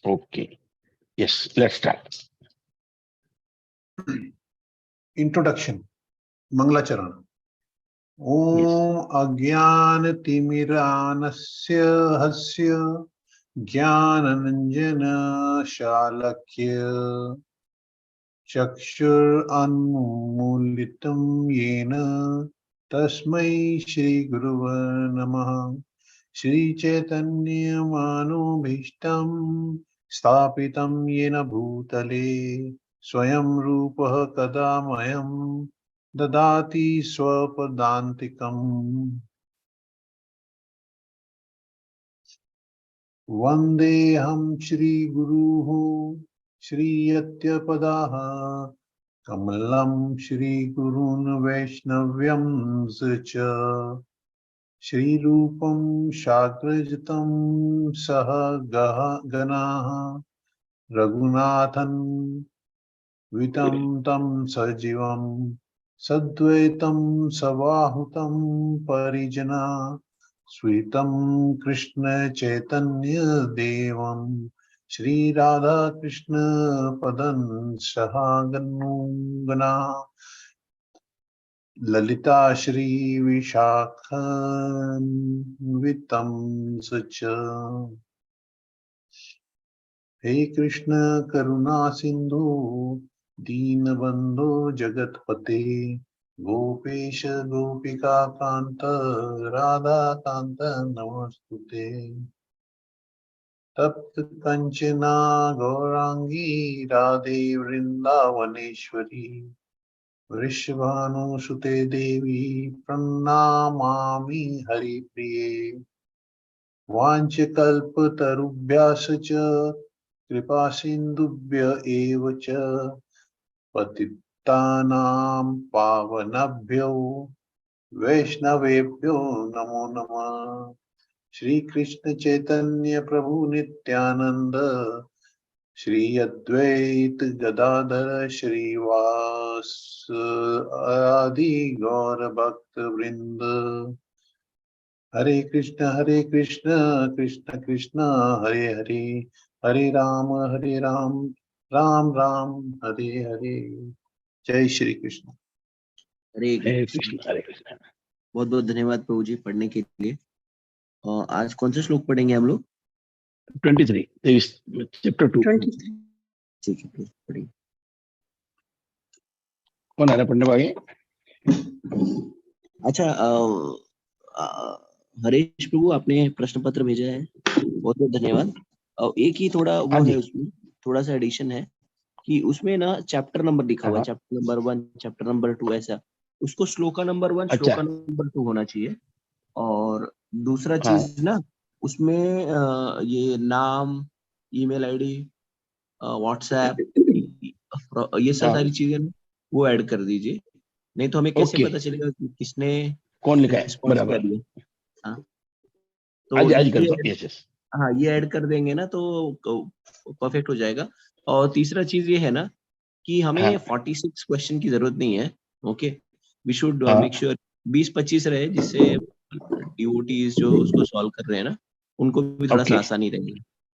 Okay. Yes, let's start. Introduction. Mangalacharan. Om Ajnanatimiranasya hasya Jnananjana Shalakya Chakshur Anmulitam Yena Tasmai Shri Guruva Namaha. Shri Chaitanya Manobhishtam Sthapitam Yena Bhutale Swayam Rupa Kadamayam Dadati Swapadantikam. Vandeham Shri Guruho Shri Yatyapadaha Kamalam Shri Gurun Vaishnavyam Zacha Shri Rupam Shagrajatam Saha Ganaha Raghunathan Vitam Tam Sajivam Sadvaitam Savahutam Parijana Sweetam Krishna Chaitanya Devam Shri Radha Krishna Padan Sahagana Lalita Shri Vishakhan Vitam Sacha. He Krishna Karuna Sindhu Deenabandhu Jagatpate Gopesha Gopika Kanta Radha Kanta Namastute Tapt Kanchana Gaurangi Radhe Vrindavaneshwari Vrishabhanu Sute Devi Pranamami Hari Priye Vanchakalpatarubhyascha Kripa Sindhubhya eva cha Patittanam Pavanabhyo Vaishnavebhyo Namo Namah. Shri Krishna Chaitanya Prabhu Nityananda Shri Advait Gadadhara Shri Vas Adi Gaura Bhakta Vrinda. Hare Krishna, Krishna Krishna, Hare Hare, Hare Ram, Ram Ram, Hare Hare. Jai Shri Krishna. Hare Hare Krishna. Krishna, Hare Krishna. बहुत बहुत धन्यवाद प्रभु जी पढ़ने के लिए। और आज कौन सा श्लोक पढ़ेंगे हम लोग? 23. There is chapter 2. 23। ठीक है, प्लीज पढ़िए। कौन आ रहा है पढ़ने वाले? अच्छा, हरीश प्रभु आपने प्रश्न पत्र भेजा है, बहुत बहुत धन्यवाद। और एक ही थोड़ा हाँ वो जी। है, उसमें थोड़ा सा एडिशन है कि उसमें ना चैप्टर नंबर लिखा हुआ है, हाँ। चैप्टर नंबर 1, चैप्टर नंबर 2, ऐसा। उसको श्लोका नंबर 1, अच्छा। श्लोका नंबर 2 होना चाहिए। और दूसरा हाँ। चीज ना, उसमें ये नाम, ईमेल आईडी, व्हाट्सएप, ये सब हाँ। सारी चीजें ना वो ऐड कर दीजिए, नहीं तो हमें कैसे ओके। पता चलेगा कि किसने कौन लिखा है? रिस्पॉन्स क्या बराबर। दिया। हाँ, तो आज कर ये दो। Yes yes. हाँ, ये ऐड कर देंगे ना तो परफेक्ट हो जाएगा। और तीसरा चीज ये है ना कि हमें हाँ। 46 क्वेश्चन की जरूरत नहीं है। ओके, वी शुड हाँ। मेक श्योर 20-25 रहे, जिससे डिवोटीज जो उसको सॉल्व कर रहे हैं ना, उनको भी थोड़ा सा ओके। आसानी रहेगी,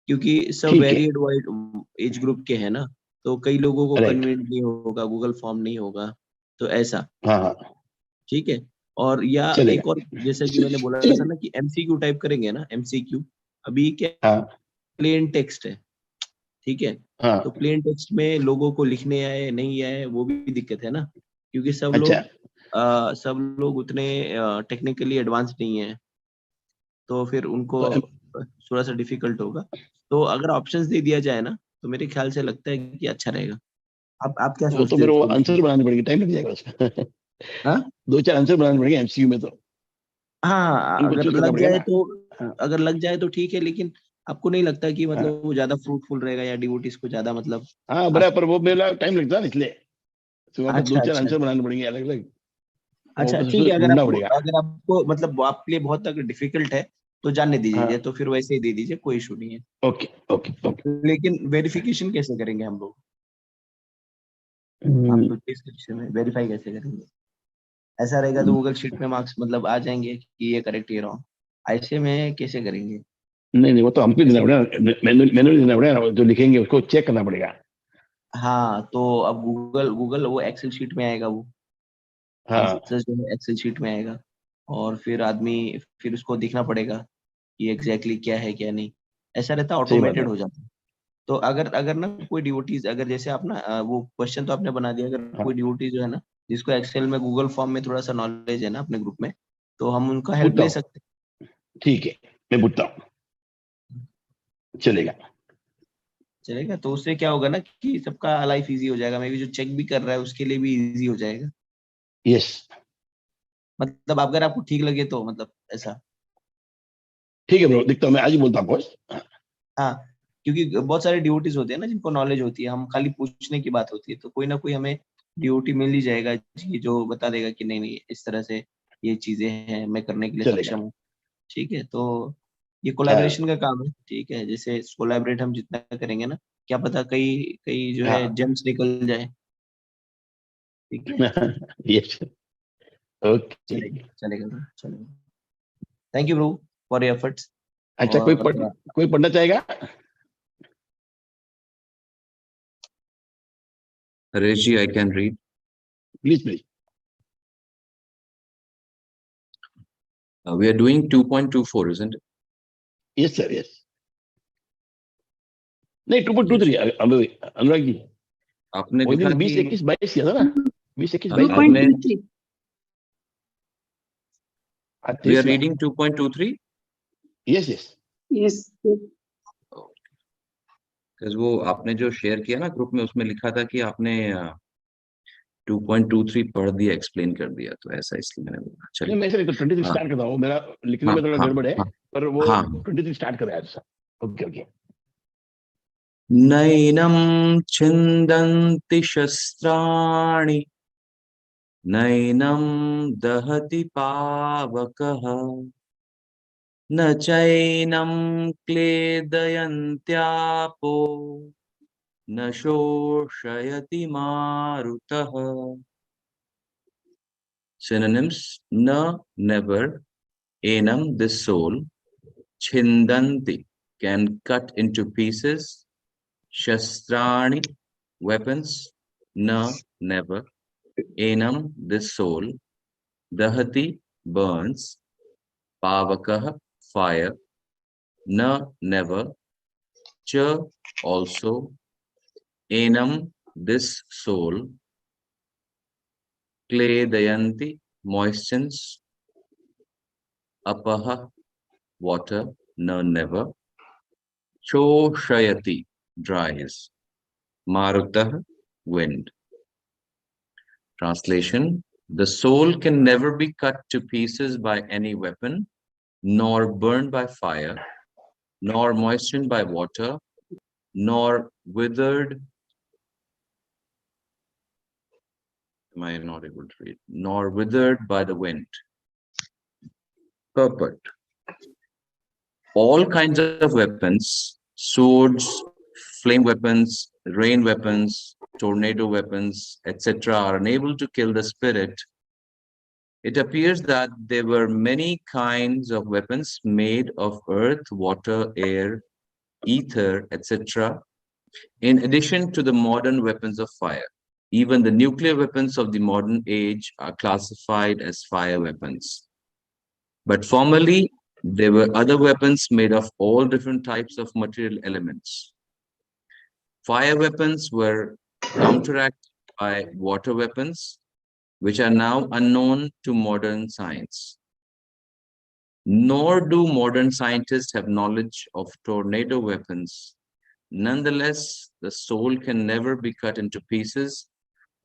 क्योंकि सब ठीक है। वेरिएड वाइड एज ग्रुप के हैं ना, तो कई लोगों को राइट। कन्वीनियंट नहीं होगा, गूगल फॉर्म नहीं होगा, तो ऐसा। हाँ हाँ ठीक है। और या चलेगा। एक और, जैसा कि मैंने बोला था ना कि एमसीक्यू टाइप करेंगे ना, एमसीक्यू अभी क्या हाँ प्लेन टेक्स्ट है, ठीक है। हाँ। तो प्लेन टेक्स्ट में लोगों को लिखने आए नहीं आए वो भी दिक्कत है ना, क्योंकि अच्छा। सब लोग उतने टेक्निकली एडवांस नहीं है, तो फिर उनको तो थोड़ा सा डिफिकल्ट होगा। तो अगर ऑप्शंस दे दिया जाए ना, तो मेरे ख्याल से लगता है कि अच्छा रहेगा। आप क्या वो तो सोचते मेरे को हो? आंसर बनाने पड़ेगी, टाइम लग जाएगा उसका। हाँ 2-4 आंसर बनाने पड़ेंगे एमसीयू में, तो हाँ, उनको चूज करना पड़ेगा ना। हाँ अगर लग जाए तो ठीक है, लेकिन आपको नहीं लगता कि हाँ मतलब वो ज्यादा फ्रूटफुल रहेगा या डिवोटीज को ज्यादा मतलब हाँ बराबर। वो मेरा टाइम लगता है ना, इसलिए तो वहाँ पर अच्छा 2-4 अच्छा आंसर बनाने पड़ेंगे अलग अलग। वो अच्छा बस ठीक उसको है। ढूंढना पड़ेगा। अगर आपको मतलब आपके लिए बहुत तक डिफिकल्ट है तो जाने दीजिए, हाँ तो फिर वैसे ही दे दीजिए, कोई इशू नहीं है। Okay okay okay. लेकिन वेरिफिकेशन कैसे करेंगे हम लोग? हम्म, आप में वेरीफाई कैसे करेंगे? ऐसा रहेगा तो गूगल शीट में मार्क्स मतलब आ जाएंगे कि ये करेक्ट, ये रॉन्ग, ऐसे में कैसे करेंगे? नहीं वो तो हमको देना पड़ेगा, मैनुअली देना पड़ेगा, जो लिखेंगे उसको चेक करना पड़ेगा। हाँ, तो अब गूगल वो एक्सेल शीट में आएगा, वो हाँ आंसर जो है एक्सेल शीट में आएगा, और फिर आदमी फिर उसको देखना पड़ेगा कि एग्जैक्टली क्या है क्या नहीं, ऐसा रहता, सही बात है। ऑटोमेटेड हो जाता है। तो अगर अगर ना कोई डिवोटीज, अगर जैसे आप ना वो क्वेश्चन तो आपने बना दिया, अगर हाँ कोई डिवोटी जो है ना, जिसको एक्सेल में गूगल फॉर्म में थोड़ा सा नॉलेज है ना अपने ग्रुप में, तो हम उनका हेल्प पूछता ले हूँ, सकते ठीक है मैं पूछता हूँ, हैं। चलेगा। चलेगा, तो उससे क्या होगा ना कि सबका लाइफ इजी हो जाएगा, मे बी जो चेक भी कर रहा है उसके लिए भी इजी हो जाएगा, यस मतलब अगर आपको ठीक लगे तो, मतलब ऐसा। ठीक है ब्रो, दिखता हूँ मैं आज ही बोलता हूँ बॉस। हाँ, क्योंकि बहुत सारे ड्यूटीज होते हैं ना जिनको नॉलेज होती है, हम खाली पूछने की बात होती है, तो कोई ना कोई हमें ड्यूटी मिल ही जाएगा जी, जो बता देगा कि नहीं नहीं इस तरह से ये चीजें हैं, मैं करने के लिए चलेगा। सक्षम हूँ। ठीक है, तो ये हाँ कोलैबोरेशन का काम है, ठीक है, जैसे कोलैबोरेट हम जितना करेंगे ना, क्या पता कई कई जो है हाँ जेम्स निकल जाए। ठीक है, यस ओके। चलेगा चलेगा bro, चलेगा। Thank you bro for your efforts. अच्छा और कोई पढ़ना चाहेगा? Reggie, I can read. Please please. We are doing 2.24, isn't it? Yes sir yes. नहीं 2.23 Reggie, अनुराग जी, आपने वो लिखा दिन 20 कि 21 22 किया था ना, 20 21 22 आपने 2.23. we are reading 2.23 yes yes. Yes. Yes. because वो आपने जो शेयर किया ना ग्रुप में, उसमें लिखा था कि आपने 2.23 पढ़ दिया, एक्सप्लेन कर दिया, तो ऐसा इसलिए मैंने बोला। नहीं चलिए। मैं ऐसे नहीं तो 23 हाँ स्टार्ट करता हूँ, मेरा लिखने हाँ में थोड़ा हाँ गड़बड़ है, हाँ पर वो हाँ। 23 स्टार्ट कर रहा है सर। Okay okay. नैनं छिन्दन्ति शस्त्राणि नैनं दहति पावकः न चैनं क्लेदयन्त्यापो न शोषयति मारुतः. Synonyms: na, never; enam, this soul; chindanti, can cut into pieces; shastrani, weapons; na, never; enam, this soul; dahati, burns; pavakah, fire; na, never; cha, also; enam, this soul; kledayanti, moistens; apaha, water; na, never; choshayati, dries; marutah, wind. Translation: the soul can never be cut to pieces by any weapon, nor burned by fire, nor moistened by water, nor withered. Am I not able to read? Nor withered by the wind. Purport: all kinds of weapons, swords, flame weapons, rain weapons, tornado weapons, etc., are unable to kill the spirit. It appears that there were many kinds of weapons made of earth, water, air, ether, etc., in addition to the modern weapons of fire. Even the nuclear weapons of the modern age are classified as fire weapons. But formerly, there were other weapons made of all different types of material elements. Fire weapons were counteracted by water weapons, which are now unknown to modern science. Nor do modern scientists have knowledge of tornado weapons. Nonetheless, the soul can never be cut into pieces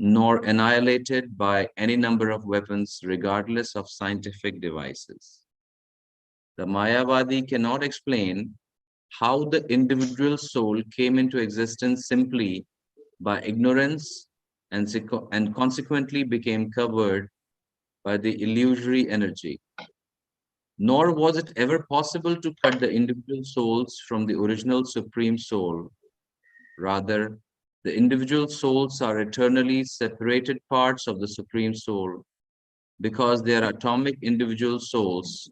nor annihilated by any number of weapons, regardless of scientific devices. The Mayavadi cannot explain how the individual soul came into existence simply by ignorance and consequently became covered by the illusory energy. Nor was it ever possible to cut the individual souls from the original Supreme Soul. Rather, the individual souls are eternally separated parts of the Supreme Soul because they are atomic individual souls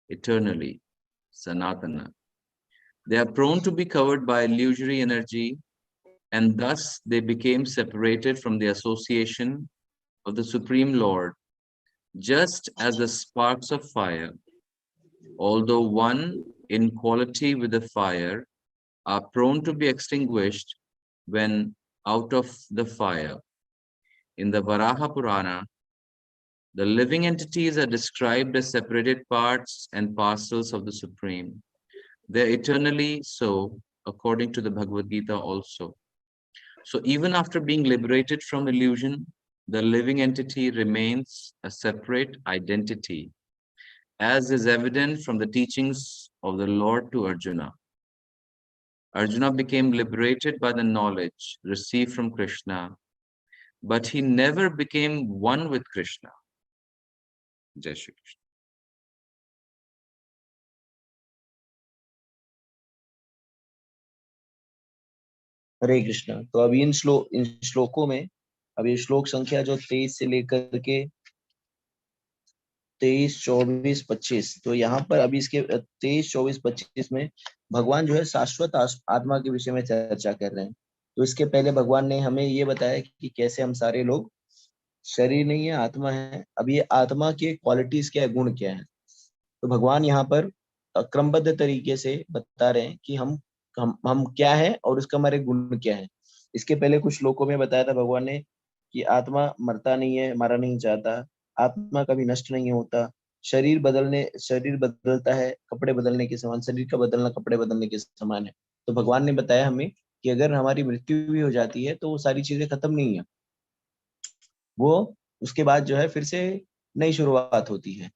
eternally, Sanatana. They are prone to be covered by illusory energy, and thus they became separated from the association of the Supreme Lord, just as the sparks of fire, although one in quality with the fire, are prone to be extinguished when out of the fire. In the Varaha Purana, the living entities are described as separated parts and parcels of the Supreme. They are eternally so, according to the Bhagavad Gita also. So even after being liberated from illusion, the living entity remains a separate identity, as is evident from the teachings of the Lord to Arjuna. Arjuna became liberated by the knowledge received from Krishna, but he never became one with Krishna. Jai Shri Krishna. हरे कृष्णा। तो अभी इन श्लोकों में, अभी श्लोक संख्या जो 23 से लेकर के 23, 24, 25, तो यहाँ पर अभी इसके 23, 24, 25 में भगवान जो है शाश्वत आत्मा के विषय में चर्चा कर रहे हैं। तो इसके पहले भगवान ने हमें ये बताया कि कैसे हम सारे लोग शरीर नहीं है, आत्मा है। अब ये आत्मा के क्वालिटीज क्या है, गुण क्या है, तो भगवान यहाँ पर क्रमबद्ध तरीके से बता रहे हैं कि हम क्या है और उसका हमारे गुण क्या है। इसके पहले कुछ श्लोकों में बताया था भगवान ने कि आत्मा मरता नहीं है, मरना नहीं चाहता, आत्मा कभी नष्ट नहीं होता, शरीर बदलता है कपड़े बदलने के समान, शरीर का बदलना कपड़े बदलने के समान है। तो भगवान ने बताया हमें कि अगर हमारी मृत्यु भी हो जाती है तो वो सारी चीजें खत्म नहीं है, वो उसके बाद जो है फिर से नई शुरुआत होती है।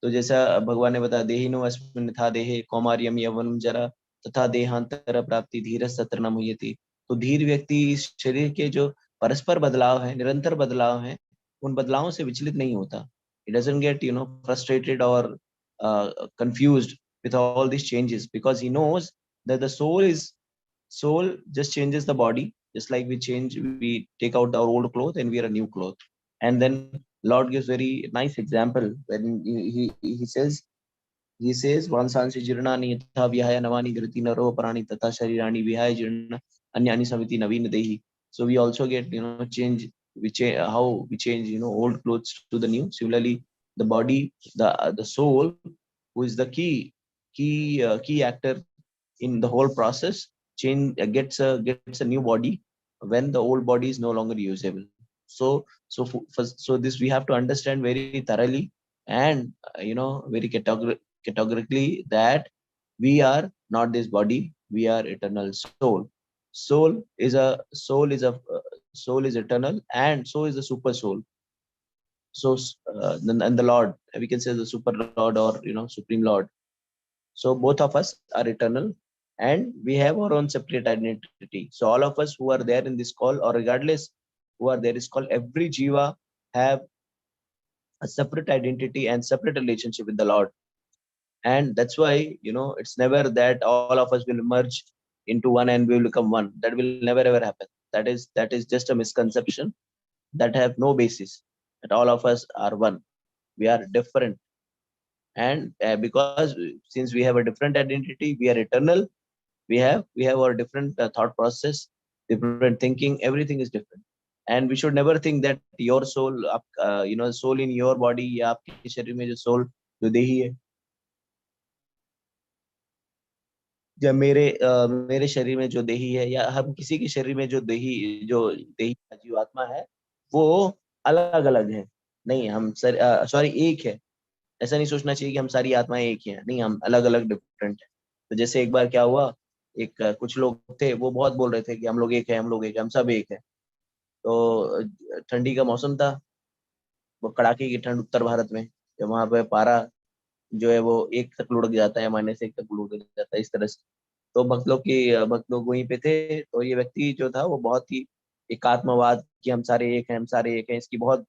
तो जैसा भगवान ने बताया, देहिनो अस्मिन् यथा देहे कौमार्यम यौवनम जरा तथा देहांतर प्राप्ति धीरस् तत्र न मुह्यति। तो धीर व्यक्ति इस शरीर के जो परस्पर बदलाव है, निरंतर बदलाव है, उन बदलावों से विचलित नहीं होता। It doesn't get frustrated or confused with all these changes, because he knows that the soul just changes the body, just like we take out our old clothes and wear a new cloth. And then Lord gives very nice example when he says vansansi jirnani yatha vihaya navani dhriti naro parani tata sharirani vihaya jirna anyani samiti navina dehi. So we also get change, how we change old clothes to the new. Similarly, the body, the soul, who is the key actor in the whole process, gets a new body when the old body is no longer usable. So this we have to understand very thoroughly and very categorically that we are not this body, we are eternal soul. Soul is eternal, and so is the super soul. So and the Lord, we can say the super Lord or supreme Lord. So both of us are eternal and we have our own separate identity. So all of us who are there in this call, or regardless who are there is called, every jiva have a separate identity and separate relationship with the Lord. And that's why it's never that all of us will merge into one and we will become one. That will never ever happen. That is just a misconception that have no basis. That all of us are one. We are different. And because since we have a different identity, we are eternal. We have our different thought process, different thinking. Everything is different, and we should never think that your soul, soul in your body, या आपके शरीर में जो soul जो देही है, या मेरे शरीर में जो देही है, या हम किसी के शरीर में जो देही जीवात्मा है, वो अलग अलग है। नहीं, हम सॉरी एक है। ऐसा नहीं सोचना चाहिए कि हम सारी आत्माएं एक ही हैं। नहीं, हम अलग अलग डिफरेंट हैं। तो जैसे एक बार क्या हुआ, कुछ लोग थे, वो बहुत बोल रहे थे कि हम लोग एक है, हम सब एक है। तो ठंडी का मौसम था, वो कड़ाके की ठंड उत्तर भारत में, जब वहां पे पारा जो है वो 1 तक लुढ़क जाता है, -1 तक लुढ़क जाता है, इस तरह से। तो भक्त लोग वहीं पे थे। तो ये व्यक्ति जो था वो बहुत ही एकात्मवाद कि हम सारे एक हैं, इसकी बहुत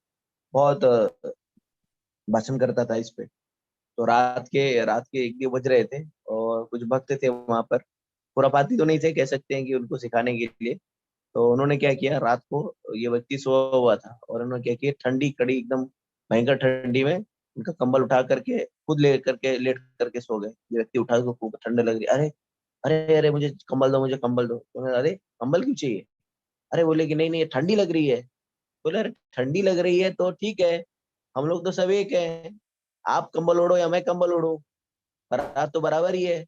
बहुत भाषण करता था इस पे। तो रात के 1-2 बज रहे थे और कुछ भक्त थे वहां पर, खुरापाती तो नहीं थे, कह सकते हैं कि उनको सिखाने के लिए। तो उन्होंने क्या किया, रात को ये व्यक्ति सोया हुआ था और उन्होंने क्या किया, ठंडी कड़ी एकदम भयंकर ठंडी में उनका कंबल उठा करके खुद लेट करके सो गए। ये व्यक्ति उठा, उसको खूब ठंड लग रही, अरे अरे अरे मुझे कंबल दो, मुझे कंबल दो। तो मैं, अरे कंबल क्यों चाहिए? अरे बोले कि नहीं नहीं ठंडी लग रही है। बोले अरे ठंडी लग रही है तो ठीक है, हम लोग तो सब एक हैं, आप कंबल ओढ़ो या मैं कंबल ओढ़ो, बारात तो बराबर ही है।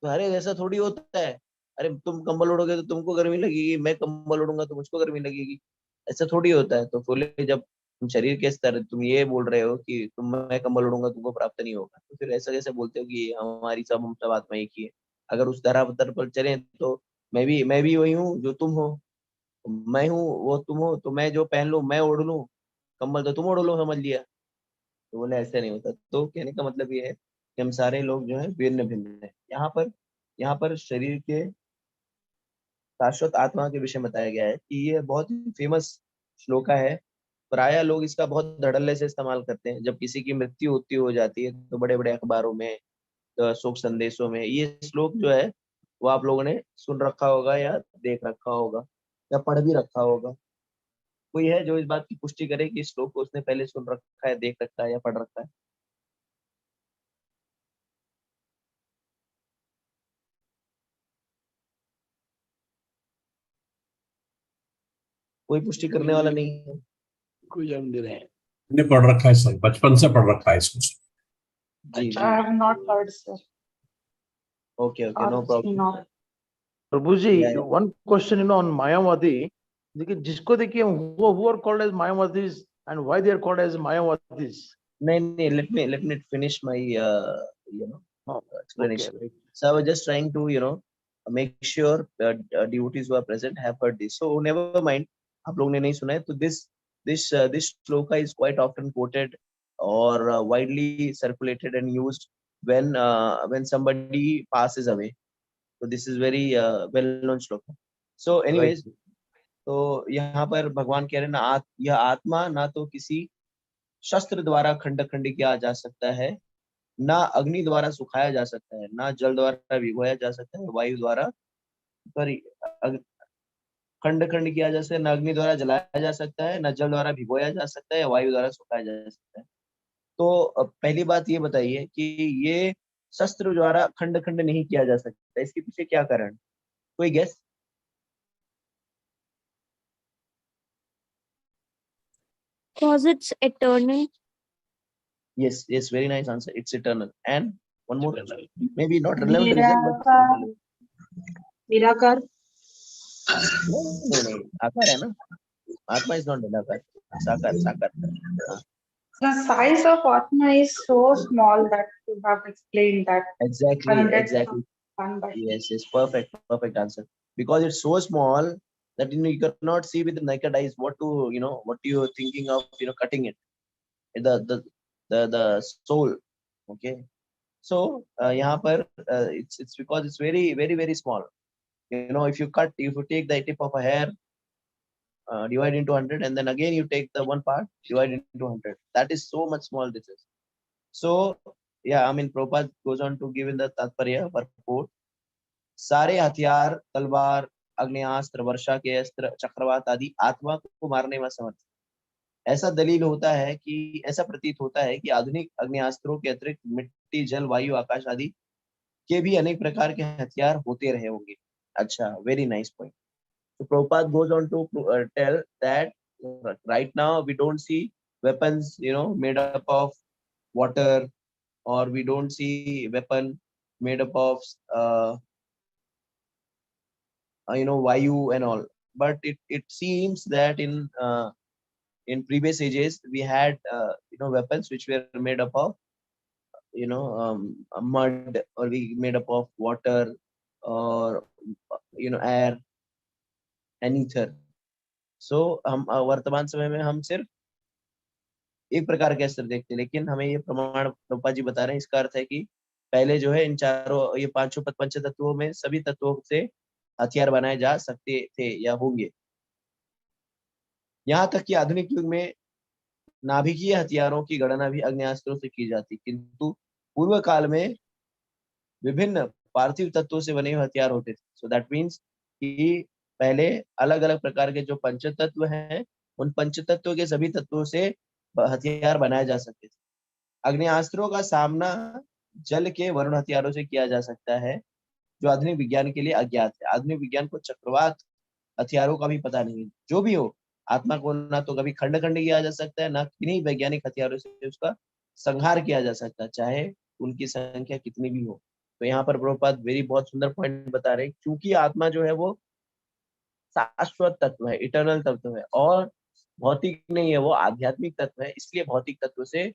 तो अरे ऐसा थोड़ी होता है, अरे तुम कंबल ओढ़ोगे तो तुमको गर्मी लगेगी, मैं कंबल ओढ़ूंगा तो मुझको गर्मी लगेगी, ऐसा थोड़ी होता है। तो बोले जब तुम शरीर के स्तर तुम ये बोल रहे हो कि तुम मैं कंबल ओढ़ूंगा तुमको प्राप्त नहीं होगा, तो फिर ऐसा कैसे बोलते हो कि हमारी सब हम सब आत्मा एक ही है? अगर उस धरातल पर चले तो मैं भी वही हूँ जो तुम हो, मैं हूँ वो तुम हो, तो मैं जो पहन लूं मैं ओढ़ लूं कंबल तो तुम ओढ़ लो, समझ लिया। तो बोले ऐसे नहीं होता। तो कहने का मतलब ये है कि हम सारे लोग जो है भिन्न भिन्न है। यहाँ पर शरीर के शाश्वत आत्मा के विषय में बताया गया है कि ये बहुत ही फेमस श्लोका है। प्राय लोग इसका बहुत धड़ल्ले से इस्तेमाल करते हैं। जब किसी की मृत्यु होती हो जाती है तो बड़े बड़े अखबारों में, तो शोक संदेशों में ये श्लोक जो है वो आप लोगों ने सुन रखा होगा या देख रखा होगा या पढ़ भी रखा होगा। कोई है जो इस बात की पुष्टि करे कि इस श्लोक को उसने पहले सुन रखा है, देख रखा है या पढ़ रखा है? कोई पुष्टि करने वाला नहीं है। कोई जन्म दे रहे हैं। मैंने पढ़ रखा है सर, बचपन से पढ़ रखा है इसको। जी अच्छा। जी। I have not heard, sir, okay okay, no or problem. seen of. Prabhu ji, या one question, on मायावादी, देखिए जिसको देखिए who are called as Mayavadis and why they are called as Mayavadis? नहीं नहीं, let me finish my Oh, okay, explanation. right. So I was just trying to make sure that devotees who are present have heard this. So never mind, आप लोगों ने नहीं सुना है तो this shloka is quite often quoted or widely circulated and used when somebody passes away. So this is very well known shloka. So Right. anyways, तो यहाँ पर भगवान कह रहे हैं ना, यह आत्मा ना तो किसी शस्त्र द्वारा खंड खंड किया जा सकता है, ना अग्नि द्वारा सुखाया जा सकता है, ना जल द्वारा भिगोया जा सकता है, वायु द्वारा सॉरी खंड खंड किया जा सकता है, ना अग्नि द्वारा जलाया जा सकता है, ना जल द्वारा भिगोया जा सकता है, वायु द्वारा सुखाया जा सकता है। तो पहली बात ये बताइए कि ये शस्त्र द्वारा खंड खंड नहीं किया जा सकता, इसके पीछे क्या कारण? कोई guess? Because it's eternal. Yes, very nice answer. It's eternal. And one more, Eternal. maybe not relevant reason, but eternal. Nirakar. नहीं, आकार है ना, आत्मा इज नॉट निराकार, साकार साकार। हाँ, The size of Atma is so small that you have explained that exactly. one by. Yes, perfect answer. Because it's so small that you cannot see with the naked eyes what you're thinking of cutting it. The soul. Okay. So यहाँ पर it's because it's very small. If you take the tip of a hair, divide into 100, and then again you take the one part, divide into 100. That is so much small this is. So yeah, I mean Prabhupada goes on to give in the Tatparya purport, सारे हथियार, तलवार, अग्नेयास्त्र, वर्षा के अस्त्र, चक्रवात आदि आत्मा को मारने में समर्थ। ऐसा दलील होता है कि ऐसा प्रतीत होता है कि आधुनिक अग्नेयास्त्रों के अतिरिक्त मिट्टी, जल, वायु, आकाश आदि के भी अनेक प्रकार के हथियार होते रहे होंगे। अच्छा, very nice point. So Prabhupada goes on to tell that right now we don't see weapons, made up of water, or we don't see weapon made up of vayu and all. But it seems that in previous ages we had weapons which were made up of mud, or we made up of water, or air and ether. So हम वर्तमान समय में हम सिर्फ एक प्रकार के अस्त्र देखते हैं, लेकिन हमें ये प्रमाण प्रभुपाद जी बता रहे हैं, इसका अर्थ है कि पहले जो है इन चारों ये पांचों पंच तत्वों में सभी तत्वों से हथियार बनाए जा सकते थे या होंगे। यहाँ तक कि आधुनिक युग में नाभिकीय हथियारों की गणना भी अग्नेयास्त्रों से की जाती, किंतु पूर्व काल में विभिन्न पार्थिव तत्वों से बने हुए हथियार होते थे। सो दैट मीन्स कि पहले अलग अलग प्रकार के जो पंच तत्व हैं, उन पंच तत्वों के सभी तत्वों से हथियार बनाए जा सकते थे। अग्नेयास्त्रों का सामना जल के वरुण हथियारों से किया जा सकता है, जो आधुनिक विज्ञान के लिए अज्ञात है। आधुनिक विज्ञान को चक्रवात हथियारों का भी पता नहीं है। जो भी हो, आत्मा को ना तो कभी खंड खंड किया जा सकता है, ना किन्हीं वैज्ञानिक हथियारों से उसका संहार किया जा सकता है, चाहे उनकी संख्या कितनी भी हो। तो यहाँ पर प्रभुपाद वेरी बहुत सुंदर पॉइंट बता रहे हैं, क्योंकि आत्मा जो है वो शाश्वत तत्व है, इटर्नल तत्व है, और भौतिक नहीं है, वो आध्यात्मिक तत्व है। इसलिए भौतिक तत्व से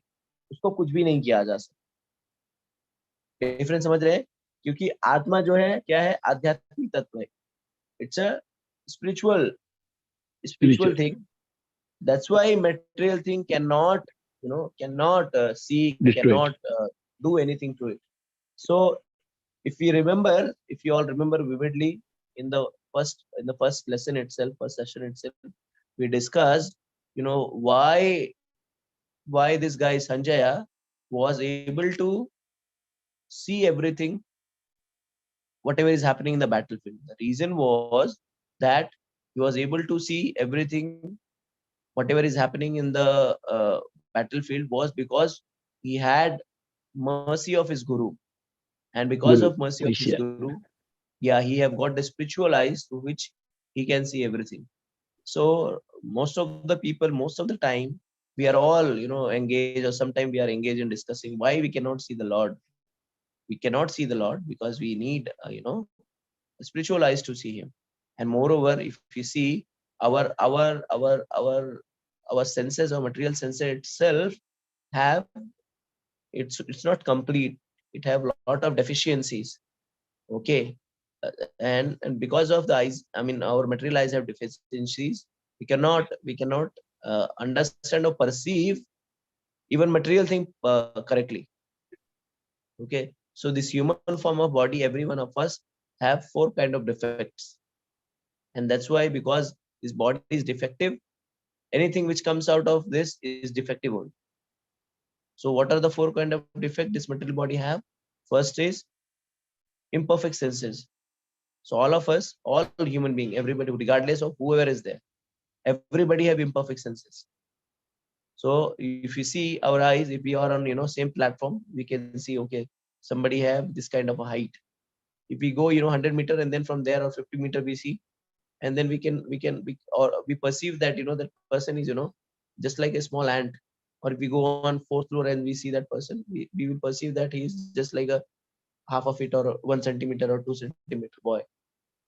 उसको कुछ भी नहीं किया जा सकता। डिफरेंस समझ रहे हैं? क्योंकि आत्मा जो है क्या है, आध्यात्मिक तत्व है। It's a spiritual Spiritual. thing. That's why material thing cannot see, Destroy it. cannot do anything to it. So if you all remember vividly, in the first lesson itself, first session itself, we discussed, why this guy Sanjaya was able to see everything, whatever is happening in the battlefield. The reason was that he was able to see everything, whatever is happening in the battlefield, was because he had mercy of his guru, and because Guru. of mercy of his Yeah. guru, yeah, he have got the spiritual eyes through which he can see everything. So most of the people, most of the time, we are all engaged, or sometimes we are engaged in discussing why we cannot see the Lord. We cannot see the Lord because we need spiritual eyes to see him. And moreover, if you see our senses, or material senses itself, have it's not complete. It have a lot of deficiencies. Okay. And because of the eyes, I mean, our material eyes have deficiencies. We cannot understand or perceive even material thing correctly. Okay. So this human form of body, every one of us have 4 kind of defects. And that's why, because this body is defective, anything which comes out of this is defective only. So what are the 4 kind of defect this material body have? First is imperfect senses. So all of us, all human being, everybody, regardless of whoever is there, everybody have imperfect senses. So if you see our eyes, if we are on same platform, we can see, okay, somebody have this kind of a height. If we go 100 meter, and then from there, or 50 meter, we see, and then we perceive that that person is just like a small ant. Or if we go on 4th floor and we see that person, we will perceive that he is just like a half of it, or 1 centimeter or 2 centimeter boy,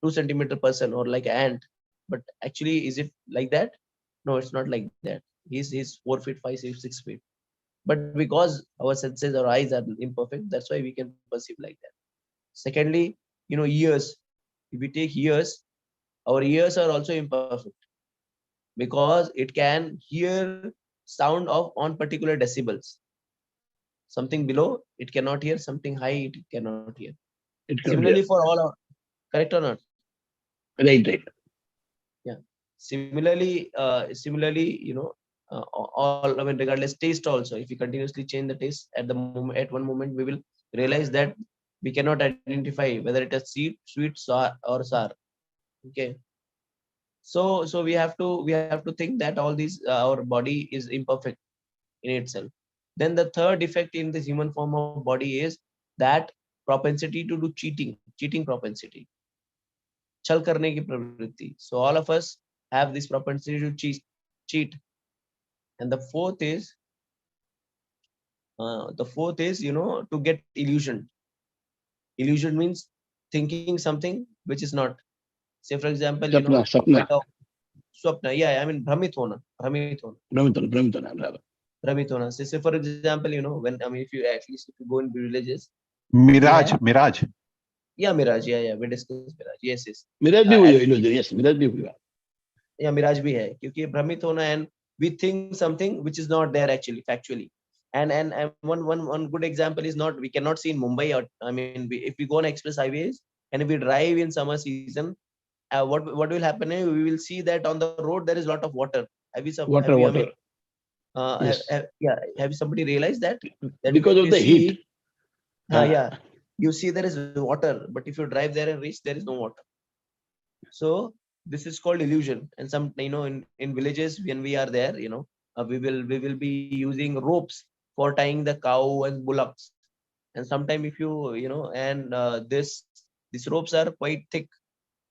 2 centimeter person, or like an ant. But actually, is it like that? No, it's not like that. He's 4 feet 5, 6 feet. But because our senses, our eyes are imperfect, that's why we can perceive like that. Secondly, ears. If we take ears, our ears are also imperfect, because it can hear sound of on particular decibels. Something below it cannot hear, something high it cannot hear. It cannot Similarly hear. for all our, correct or not? Right. Yeah. Similarly, all, I mean, regardless taste also, if we continuously change the taste, at one moment we will realize that we cannot identify whether it is sweet, sour, or sour. Okay. So we have to think that all these, our body is imperfect in itself. Then the third defect in this human form of body is that propensity to do cheating propensity, छल करने की प्रवृत्ति. So all of us have this propensity to cheat. And the fourth is to get illusion. Illusion means thinking something which is not. Say for example, Sapna. swapna. Yeah, I mean भ्रमित होना. भ्रमित होना. Say for example, when, I mean, if you go in villages. Mirage. Yeah, mirage. Yeah, we discussed mirage. Yes. Mirage भी हुई है, illusion. Yes, mirage भी हुआ. या मिराज भी है, क्योंकि भ्रमित होना, and we think something which is not there actually, factually. And one good example is, not, we cannot see in Mumbai, or I mean, if we go on express highways and if we drive in summer season, what will happen is, we will see that on the road there is a lot of water. Have you Water. I mean, Yes. have somebody realized that Because of the heat. yeah, you see there is water, but if you drive there and reach, there is no water. So this is called illusion. And some, in villages, when we are there, we will be using ropes for tying the cow and bullocks. And sometime if you and this These ropes are quite thick.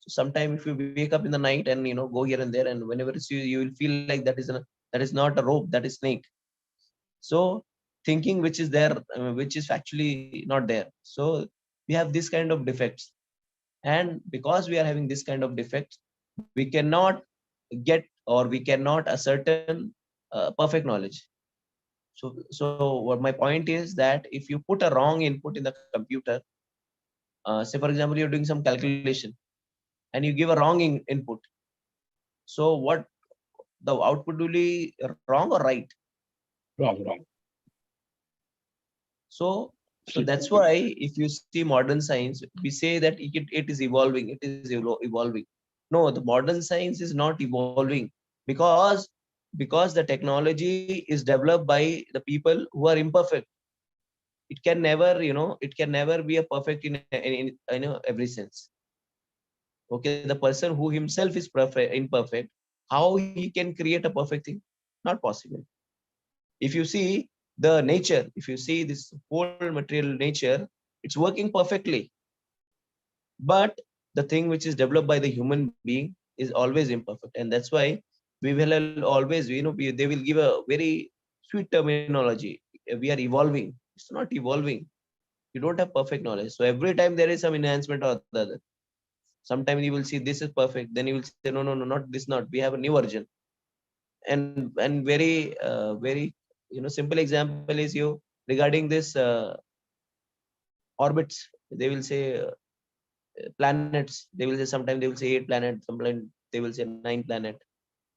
So sometimes if you wake up in the night and go here and there, and whenever it's you will feel like that is not a rope, that is snake. So thinking which is there, which is actually not there. So we have this kind of defects, and because we are having this kind of defects, we cannot get, or we cannot ascertain perfect knowledge. So what my point is that if you put a wrong input in the computer, say for example you're doing some calculation and you give a wrong input, so what the output will be, wrong or right? Wrong. So that's why if you see modern science, we say that it is evolving, evolving. No, the modern science is not evolving, because the technology is developed by the people who are imperfect. It can never, it can never be a perfect in every sense. Okay, the person who himself is imperfect, how he can create a perfect thing? Not possible. If you see the nature, if you see this whole material nature, it's working perfectly. But the thing which is developed by the human being is always imperfect, and that's why we will always, they will give a very sweet terminology. We are evolving. It's not evolving. You don't have perfect knowledge. So every time there is some enhancement or the other. Sometimes you will see this is perfect, then you will say no, not this, not. We have a new version. And very simple example is you regarding this orbits. They will say planets. They will say sometimes they will say 8 planets, sometimes they will say 9 planet.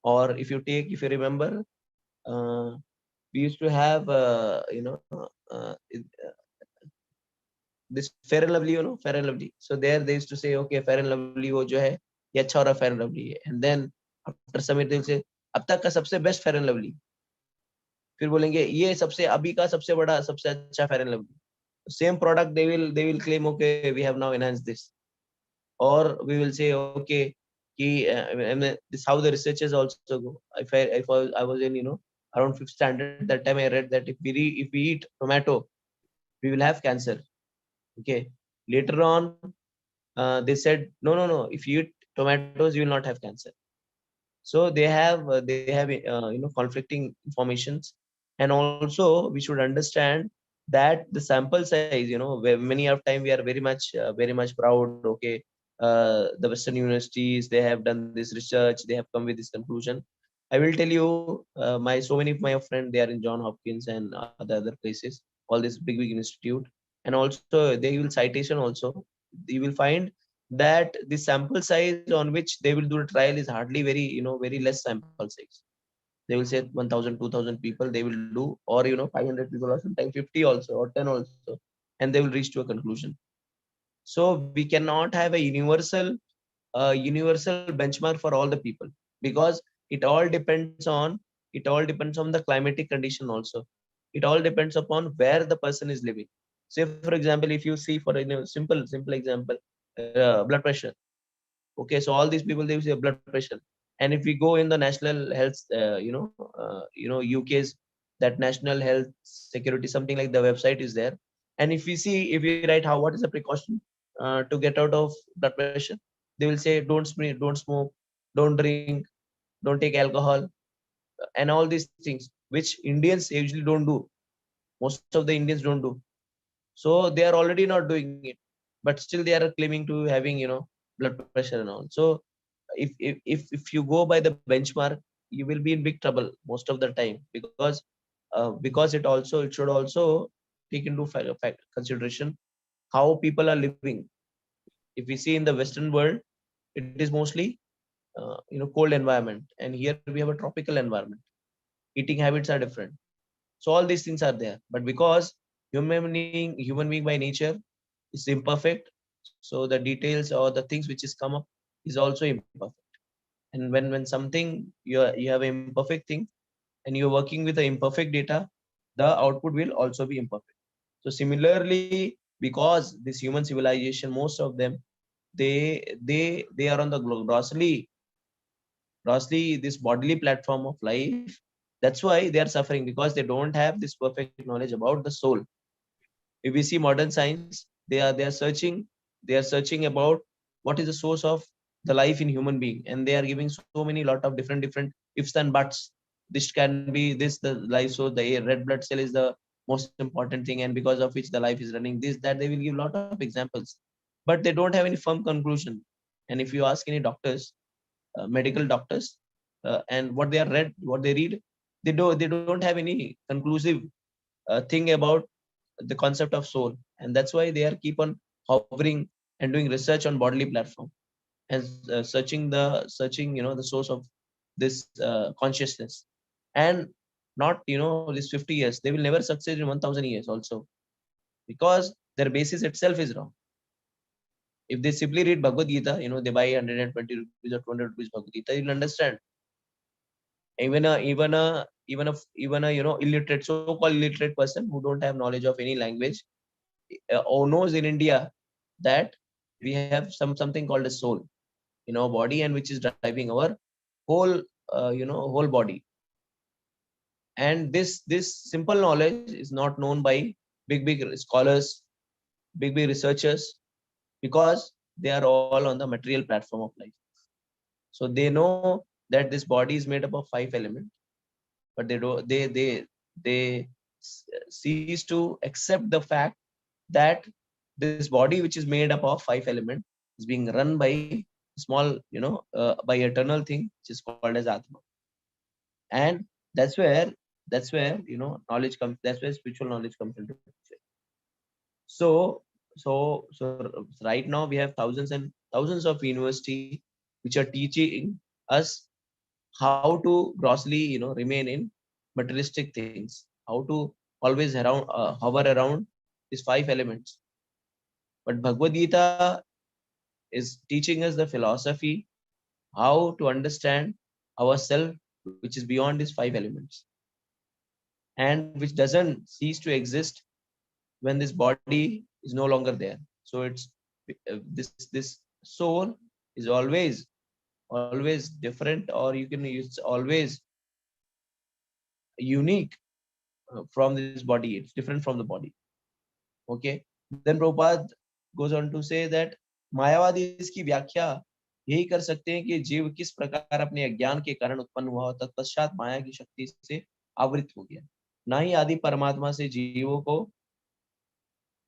Or if you remember, uh, we used to have this Fair and Lovely, Fair and Lovely. So there they used to say, okay, Fair and Lovely wo jo hai, ye acha ho raha Fair and Lovely hai. And then after some they will say, अब तक का सबसे best fair and lovely. फिर बोलेंगे ये सबसे अभी का सबसे बड़ा सबसे अच्छा fair and lovely. Same product, they will claim, okay, we have now enhanced this. Or we will say, okay, this how the researchers also go. I was in around 5th standard, that time I read that if we eat tomato, we will have cancer. Okay. Later on, they said no. If you eat tomatoes, you will not have cancer. So they have conflicting informations. And also we should understand that the sample size, where many of time we are very much proud. Okay, the Western universities, they have done this research, they have come with this conclusion. I will tell you, my so many of my friends, they are in John Hopkins and the other places, all this big institute, and also they will citation also. You will find that the sample size on which they will do a trial is hardly very less sample size. They will say 1000 2000 people they will do, or 500 people, or sometimes 50 also, or 10 also, and they will reach to a conclusion. So we cannot have a universal benchmark for all the people, because it all depends on the climatic condition also. It all depends upon where the person is living. Say for example, if you see, for simple example, blood pressure. Okay, so all these people, they will say blood pressure. And if we go in the national health, UK's, that national health security, something like the website is there. And if we write what is the precaution to get out of blood pressure, they will say don't smoke, don't drink, don't take alcohol, and all these things which Indians usually don't do. Most of the Indians don't do. So they are already not doing it, but still they are claiming to having blood pressure and all. So if you go by the benchmark, you will be in big trouble most of the time, because it should also take into consideration how people are living. If we see in the Western world, it is mostly cold environment, and here we have a tropical environment. Eating habits are different. So all these things are there, but because human being by nature is imperfect, so the details or the things which is come up is also imperfect. And when something you have an imperfect thing, and you're working with the imperfect data, the output will also be imperfect. So similarly, because this human civilization, most of them, they are on the grossly this bodily platform of life. That's why they are suffering, because they don't have this perfect knowledge about the soul. If we see modern science, they are searching They are searching about what is the source of the life in human being, and they are giving so many lot of different ifs and buts. This can be this the life source. The red blood cell is the most important thing, and because of which the life is running. This that they will give lot of examples, but they don't have any firm conclusion. And if you ask any doctors, medical doctors, and what they are read, what they read, they don't have any conclusive thing about the concept of soul, and that's why they are keep on hovering and doing research on bodily platform, and searching the source of this consciousness. And not this 50 years, they will never succeed in 1000 years also, because their basis itself is wrong. If they simply read Bhagavad Gita, they buy 120 rupees or 200 rupees Bhagavad Gita, you'll understand. Even a illiterate, so-called illiterate person who don't have knowledge of any language, or knows in India that we have something called a soul in our body, and which is driving our whole whole body. And this simple knowledge is not known by big scholars, big researchers, because they are all on the material platform of life. So they know that this body is made up of 5 elements, but they cease to accept the fact that this body, which is made up of 5 elements, is being run by small, by eternal thing, which is called as Atma. And that's where knowledge comes. That's where spiritual knowledge comes into play. So right now we have thousands and thousands of university which are teaching us how to grossly remain in materialistic things, how to always hover around these 5 elements. But Bhagavad Gita is teaching us the philosophy how to understand ourselves, which is beyond these 5 elements, and which doesn't cease to exist when this body is no longer there. So it's this soul is always different, or you can use always unique from this body. It's different from the body. Okay. Then Prabhupada goes on to say that मायावादी इसकी व्याख्या यही कर सकते हैं कि जीव किस प्रकार अपने अज्ञान के कारण उत्पन्न हुआ और तत्पश्चात माया की शक्ति से आवृत हो गया। ना ही आदि परमात्मा से जीवों को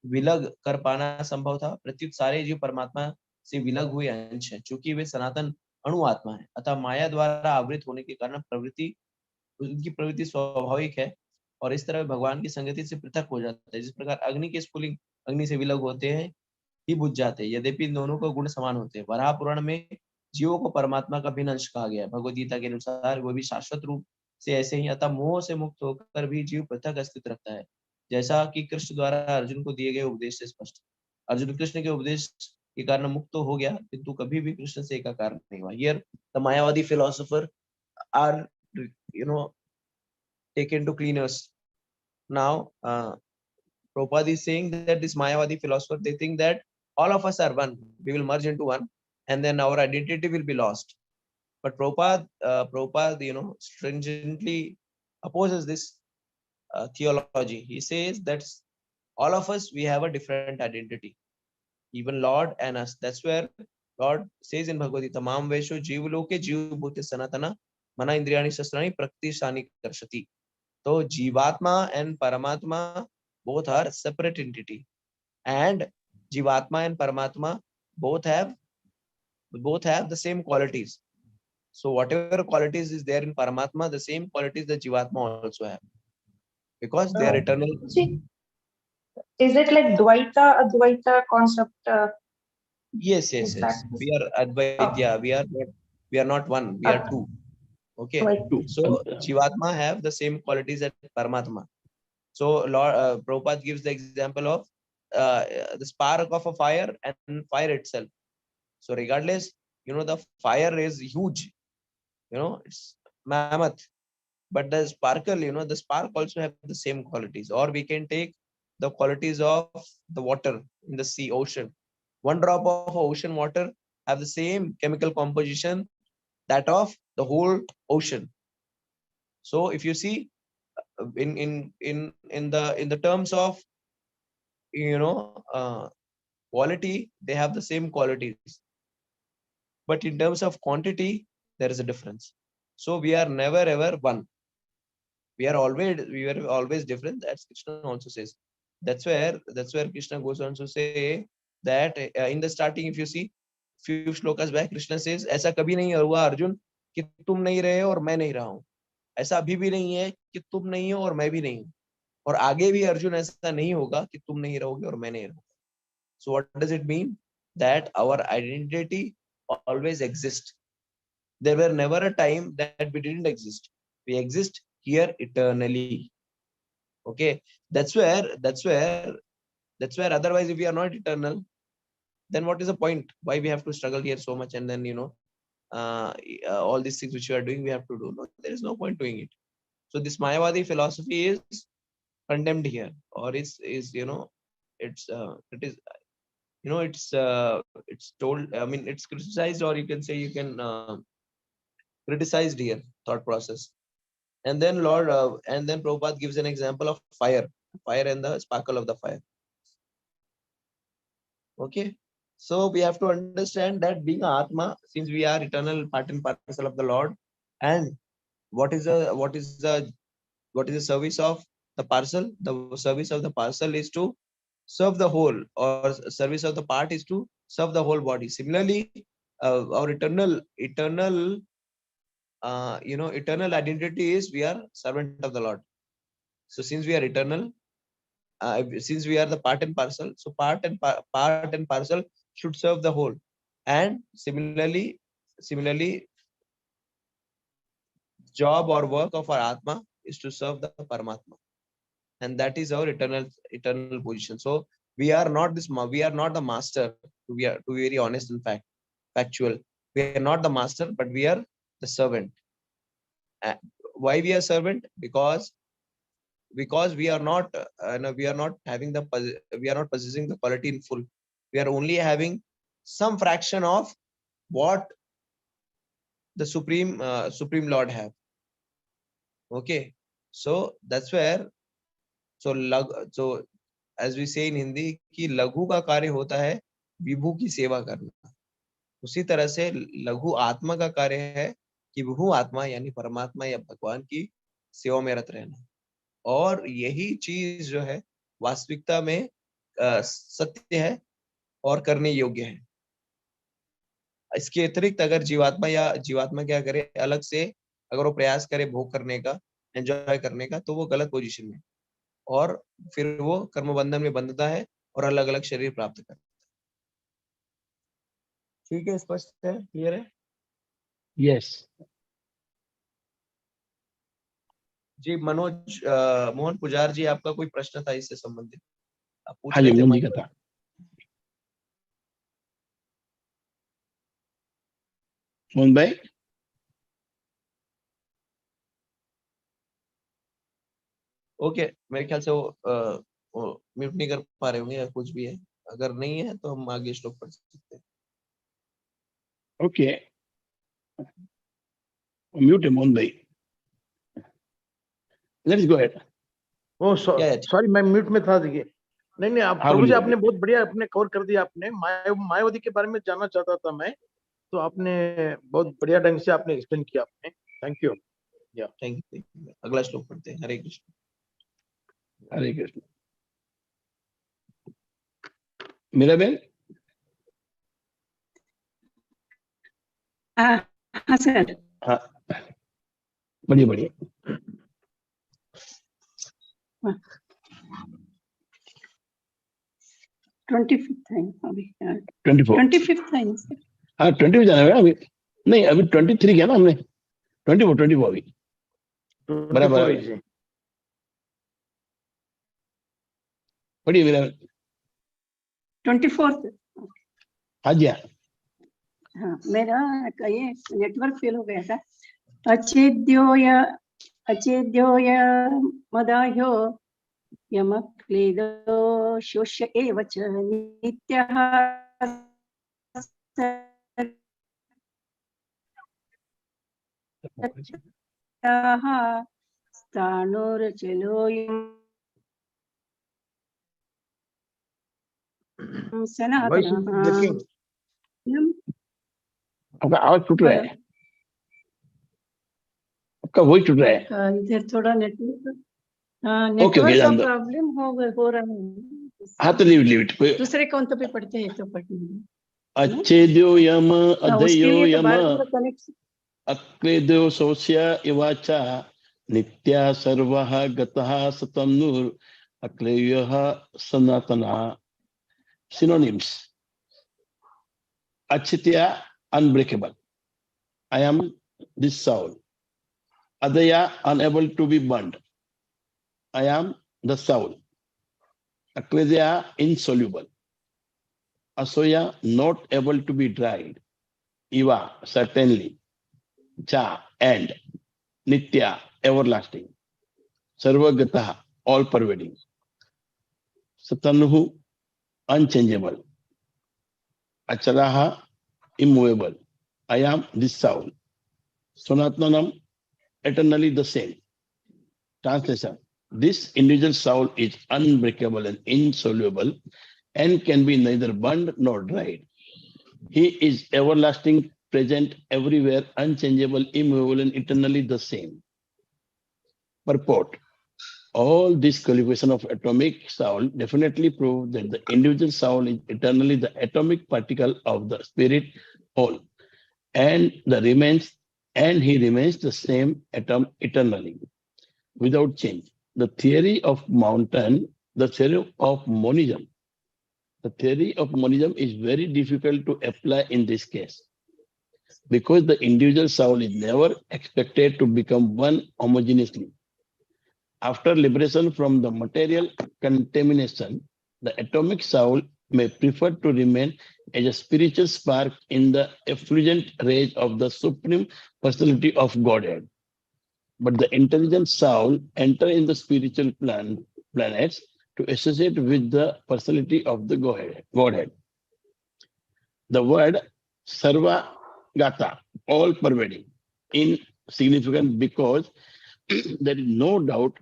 विलग कर पाना संभव था, प्रत्युत सारे जीव परमात्मा से विलग हुए अंश हैं, चूंकि वे सनातन अणु आत्मा है। अतः माया द्वारा आवृत होने के कारण उनकी प्रवृत्ति स्वाभाविक है, और इस तरह भगवान की संगति से पृथक हो जाता है। जिस प्रकार अग्नि के स्फुलिंग अग्नि से विलग होते हैं ही बुझ जाते हैं, यद्यपि दोनों को गुण समान होते हैं। वराह पुराण में जीवों को परमात्मा का भिन्न अंश कहा गया है। भगवद गीता के अनुसार वो भी शाश्वत रूप से ऐसे ही, अतः मोह से मुक्त होकर भी जीव पृथक अस्तित्व रखता है, जैसा कि कृष्ण द्वारा अर्जुन को दिए गए उपदेश से स्पष्ट। अर्जुन कृष्ण के उपदेश के कारण मुक्त तो हो गया, किंतु कभी भी कृष्ण से एकाकार नहीं हुआ। Here the मायावादी philosopher are taken to cleaners. Now Prabhupada is saying that this Mayavadi philosopher, they think that all of us are one, we will merge into one, and then our identity will be lost. But Prabhupada stringently opposes this theology. He says that all of us, we have a different identity, even Lord and us. That's where Lord says in Bhagavad Gita, Mam Vesho Jivaloke Jiv Bhuti Sanatana Mana Indriyani Shastrani Prakti Shani Karshati. So Jivatma and Paramatma both are separate entity, and Jivatma and Paramatma both have the same qualities. So whatever qualities is there in Paramatma, the same qualities the Jivatma also have, because they are eternal. See, is it like Advaita concept? Yes. Is that We are Advaita. We are not one. We are two. Okay. Advaita. So Jivatma have the same qualities as Paramatma. So Lord Prabhupada gives the example of the spark of a fire and fire itself. So regardless, the fire is huge. It's mammoth. But the sparkle, the spark also have the same qualities. Or we can take the qualities of the water in the sea, ocean. One drop of ocean water have the same chemical composition that of the whole ocean. So if you see in the terms of quality, they have the same qualities. But in terms of quantity, there is a difference. So we are never ever one. We are always different. That's Krishna also says. That's where Krishna goes on to say that in the starting, if you see few shlokas back, Krishna says, ऐसा कभी नहीं हुआ अर्जुन कि तुम नहीं रहे और मैं नहीं रहा हूँ. ऐसा अभी भी नहीं है कि तुम नहीं हो और मैं भी नहीं हूँ. और आगे भी अर्जुन ऐसा नहीं होगा कि तुम नहीं रहोगे और मैं नहीं रहूंगा. So what does it mean? That our identity always exists. There were never a time that we didn't exist. We exist here eternally. Okay, that's where otherwise if we are not eternal, then what is the point? Why we have to struggle here so much, and then all these things which we are doing we have to do? No, there is no point doing it. So this Mayavadi philosophy is condemned here, or it's told, I mean, it's criticized, or you can say criticized here, thought process. And then Prabhupada gives an example of fire and the sparkle of the fire. Okay, so we have to understand that being Atma, since we are eternal part and parcel of the Lord, and what is the service of the parcel? The service of the parcel is to serve the whole, or service of the part is to serve the whole body. Similarly, our eternal identity is we are servant of the Lord. So since we are eternal, since we are the part and parcel, so part and parcel should serve the whole. And similarly, job or work of our Atma is to serve the Paramatma, and that is our eternal position. So we are not the master. To be very honest and factual, we are not the master, but we are the servant. Why we are servant? Because we are not possessing the quality in full. We are only having some fraction of what the supreme Lord have. Okay, so that's where, so as we say in Hindi कि लघु का कार्य होता है विभु की सेवा करना. उसी तरह से लघु आत्मा का कार्य है कि विभु आत्मा यानी परमात्मा या भगवान की सेवा में रत रहना. और यही चीज जो है वास्तविकता में सत्य है और करने योग्य है. इसके अतिरिक्त अगर जीवात्मा क्या करे, अलग से अगर वो प्रयास करे भोग करने का, एंजॉय करने का, तो वो गलत पोजीशन में, और फिर वो कर्म बंधन में बंधता है और अलग अलग शरीर प्राप्त करता है. ठीक है, स्पष्ट है, क्लियर है? Yes. जी मनोज मोहन पुजार जी, आपका कोई प्रश्न था इससे संबंधित? आप पूछ हाँ जी, रहे थे. मोहन जी का था. मोहन भाई, ओके, मेरे ख्याल से वो म्यूट नहीं कर पा रहे होंगे या कुछ भी है. अगर नहीं है तो हम आगे श्लोक पढ़ सकते हैं. ओके, म्यूट है मोहन भाई. Let's go ahead. Oh sorry, मैं म्यूट में था. देखिए, नहीं आप हाँ, प्रभु जी, बोलिए. आपने बहुत बढ़िया अपने कवर कर दिया. आपने मायावती के बारे में जानना चाहता था मैं, तो आपने बहुत बढ़िया ढंग से आपने एक्सप्लेन किया. आपने, थैंक यू. Thank you. अगला श्लोक पढ़ते हैं. हरे कृष्ण. हरे कृष्ण. मेरा बहन. हाँ सर. हाँ, बढ़िया बढ़िया. 25th है अभी. 24. है सर. हाँ, 20 जाना है अभी. नहीं, अभी 23 किया ना हमने. 24 अभी. बराबर. पढ़िए मेरा. 24th. हाँ जी. हाँ, मेरा ये नेटवर्क फेल हो गया था. अचेद्योय मदाह्यो यमक्लेदो शोष्य एव च नित्यः स्थाणुर्चलोऽयम्. Voice is breaking. आपका आवाज टूट रहा है, आपका वही टूट रहा है। आपका इधर थोड़ा नेटवर्क ओके नेटवर्क का जान दो। प्रॉब्लम हो रहा है। हाँ तो लीव इट। दूसरे कौन पे पढ़ते हैं तो पढ़ते अच्छेद्यो यम उसके अधयो लिए तो यम बार बार कनेक्ट अक्लेद्यो सोस्य इवाचा नित्या सर्वः गतः सतनुर अक्लेयः सनातना। Synonyms: Achitya, unbreakable. I am this soul. Adaya, unable to be burned. I am the soul. Akledya, insoluble. Asoya, not able to be dried. Iva, certainly. Cha, and. Nitya, everlasting. Sarvagataha, all pervading. Satanuhu, unchangeable. Achalaha, immovable. I am this soul. Sanatnanam, eternally the same. Translation: this individual soul is unbreakable and insoluble and can be neither burned nor dried. He is everlasting, present everywhere, unchangeable, immovable, and eternally the same. Purport: all this qualification of atomic soul definitely prove that the individual soul is eternally the atomic particle of the spirit whole, and he remains the same atom eternally, without change. The theory of monism is very difficult to apply in this case because the individual soul is never expected to become one homogeneously. After liberation from the material contamination, the atomic soul may prefer to remain as a spiritual spark in the effulgent rays of the Supreme Personality of Godhead. But the intelligent soul enter in the spiritual planets to associate with the personality of the Godhead. The word Sarva Gata, all pervading, insignificant because there is no doubt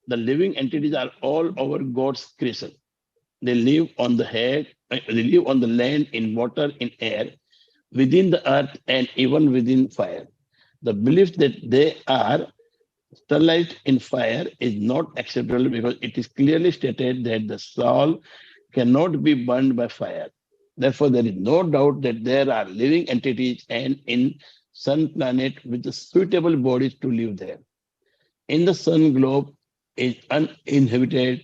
the living entities are all over God's creation. They live on the land, in water, in air, within the earth, and even within fire. The belief that they are sterilized in fire is not acceptable because it is clearly stated that the soul cannot be burned by fire. Therefore, there is no doubt that there are living entities and in sun planet with the suitable bodies to live there. In the sun globe is uninhabited,